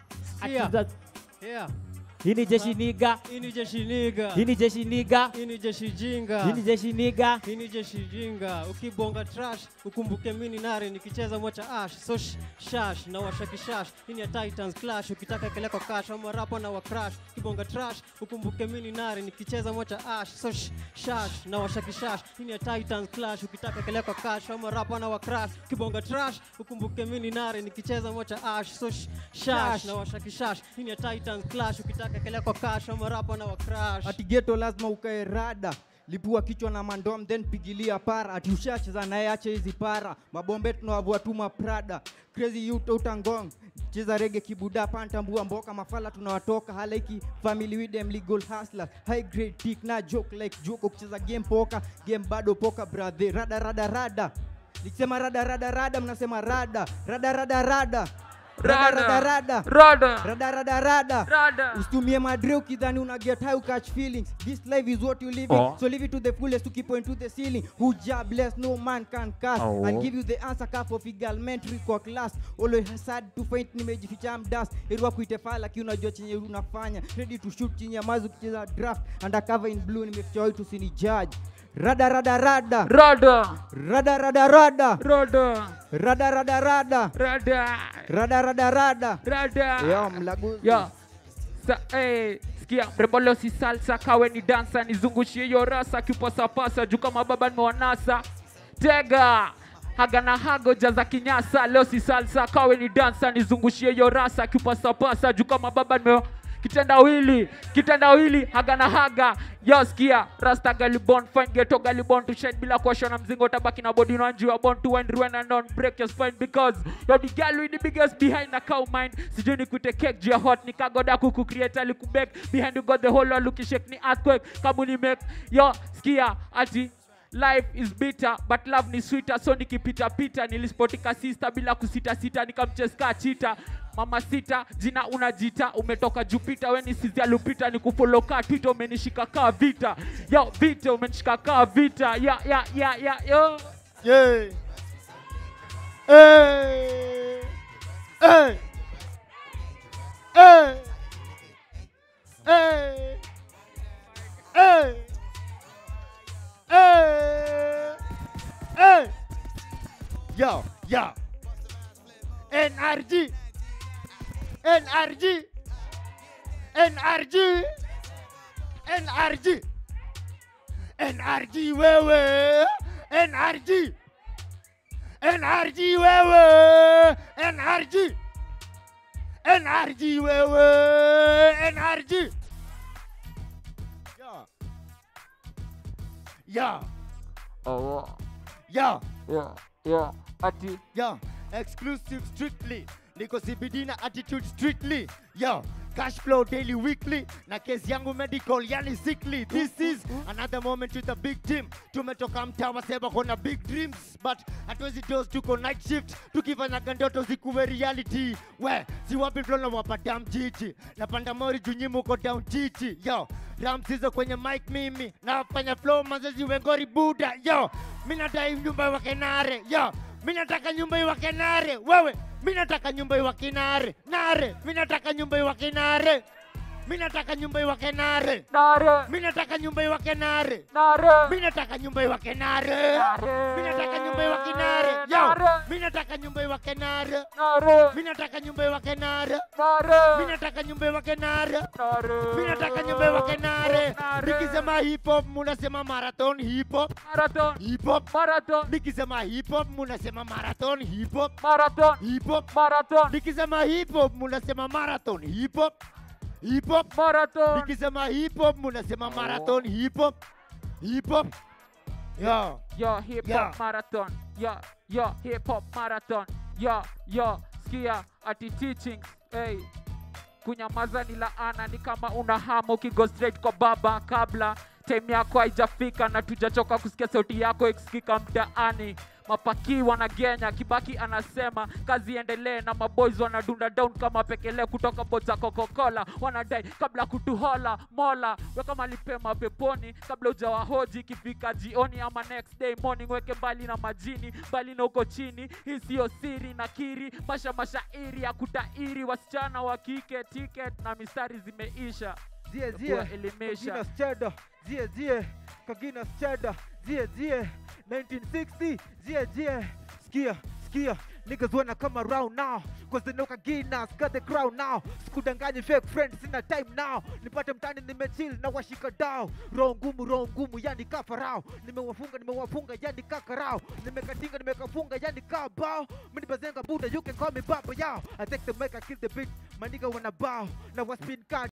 [SPEAKER 11] Ini jeshi niga.
[SPEAKER 6] Ini jeshi niga.
[SPEAKER 11] Ini jeshi niga.
[SPEAKER 6] Ini jeshi jinga.
[SPEAKER 11] Ini jeshi niga.
[SPEAKER 6] Ini jeshi jinga. Ukibonga trash ukumbuke mini nare nikicheza mocha ash. So shash na washakishash. Ini ya Titans clash ukitaka keleko cash ama rapo na wa crash. Ukibonga trash ukumbuke mini nare nikicheza mocha ash. So shash na washakishash. Ini ya Titans clash ukitaka keleko cash ama rapo na wa crash. Ukibonga trash ukumbuke mini nare nikicheza mocha ash. So shash na washakishash. Ini ya Titans clash ukitaka keleko cash ama rapo na wa crash.
[SPEAKER 8] Ati ghetto lazima ukae rada. Lipua kichwa na mandom then pigilia para. Ati ushacheza naye ache hizi para. Mabombe tunawavua tuma Prada. Crazy youth utangong. Cheza rege kibuda pantambua mboka mafala tunawatoka halaiki family with them legal hustler high grade tick na joke like joke ukicheza game poker game bado poker brother rada rada rada nikisema rada rada rada mnasema rada rada rada rada rada rada rada rada rada usitumie madre ukidhani una get high catch feelings this life is what you live in so live it to the fullest to keep point to the ceiling who jobless no man can cast and give you the answer cup of elementary kwa class always sad to find nimejificha dust irwa kuite fala ki unajua chenye unafanya ready to shoot chini ya mazu kucheza draft undercover in blue nimeficha wewe tusini judge rada rada rada
[SPEAKER 3] rada
[SPEAKER 8] rada rada rada
[SPEAKER 3] rada
[SPEAKER 8] rada rada rada rada rada rada
[SPEAKER 3] rada
[SPEAKER 8] yo mlaguzi
[SPEAKER 3] yo sikia mrebolo si salsa kawe ni dansa nizungushie hiyo rasa kipasa pasa juu kama baba nimewanasa tega haga na hago jaza kinyasa leo si salsa kawe ni dansa nizungushie hiyo rasa kipasa pasa juu kama baba kitendawili haga na haga yo sikia rasta galibon fine ghetto galibon to shine bila kuosha na mzingo tabaki na body unajua born to wind run and don't break your spine because you're the girl with the biggest behind the cow mind sijui ni kuite cake jia hot nikagoda kuku create ali kubek behind you got the whole world looking shake ni earthquake kabuni make yo sikia ati life is bitter but love ni sweeter so nikipita pita nilispotika sister bila kusita sita nikamcheska chita mama sita jina unajita umetoka Jupiter weni sizia lupita nikufollow ka Twitter umenishika ka vita yo vita umenishika ka vita yo
[SPEAKER 9] hey hey hey hey hey hey yo NRG NRG NRG NRG NRG wewe NRG NRG wewe NRG NRG wewe NRG yeah ati exclusive strictly niko CBD na attitude strictly cash flow daily weekly na kesi yangu medical yani sickly this is another moment with a big team tumetoka mtaa wasema kuna big dreams but hatuwezi dose tuko night shift tukifanya gandoto zikuwe reality we si wapi flow na wapadam chichi napanda mori junyimu uko down chichi Ramsizo kwenye mic mimi nafanya flow mazoezi wengori buda mimi nadai nyumba wa Kenare mimi nataka nyumba ya Kenare wewe mimi nataka nyumba ya Kenare nare mimi nataka nyumba ya Kenare mimi nataka nyumba ya Kenare nare mimi nataka nyumba ya Kenare nare mimi nataka nyumba ya Kenare nare mimi nataka nyumba ya Kenare mimi nataka nyumba ya Kenare nare mimi nataka nyumba ya Kenare nare mimi nataka nyumba ya Kenare nare mimi nataka nyumba ya Kenare nikisema hip hop mnasema marathon hip hop marathon nikisema hip hop mnasema marathon hip hop marathon nikisema hip hop mnasema marathon hip hop marathon nikisema hip hop mnasema marathon hip hop hip hop marathon hip hop marathon skia ati teachings kunyamaza ni laana ni kama una hamu ukigo straight kwa baba kabla time yako haijafika na tujachoka kusikia sauti yako ikisikika mtaani
[SPEAKER 3] mapaki wanagenya. Kibaki anasema kazi endelee na maboys wanadunda down kama pekele kutoka boza Coca-Cola. Wanadai kabla kutuhola mola weka malipema peponi kabla ujawahoji kifika jioni ama next day morning. Weke mbali na majini mbali na uko chini, hii sio siri na kiri mashairi ya kutairi wasichana wa kike ticket na mistari zimeisha.
[SPEAKER 19] Kagina Cheddar, Kagina Cheddar, 1960, skia, niggas wanna come around now, cause they know Kagina's got the crown now. Sikudanganyi fake friends, sina time now. Nipate mtani nimechill na washika down. Roho ngumu, yani kafarao. Nimewafunga, yani kakarao. Nimekatinga, nimekafunga, yani kabao. Mini bazenga Buddha, you can call me Baba, yao. I take the mic, I kill the beat, my nigga wanna bow. Now I spin card.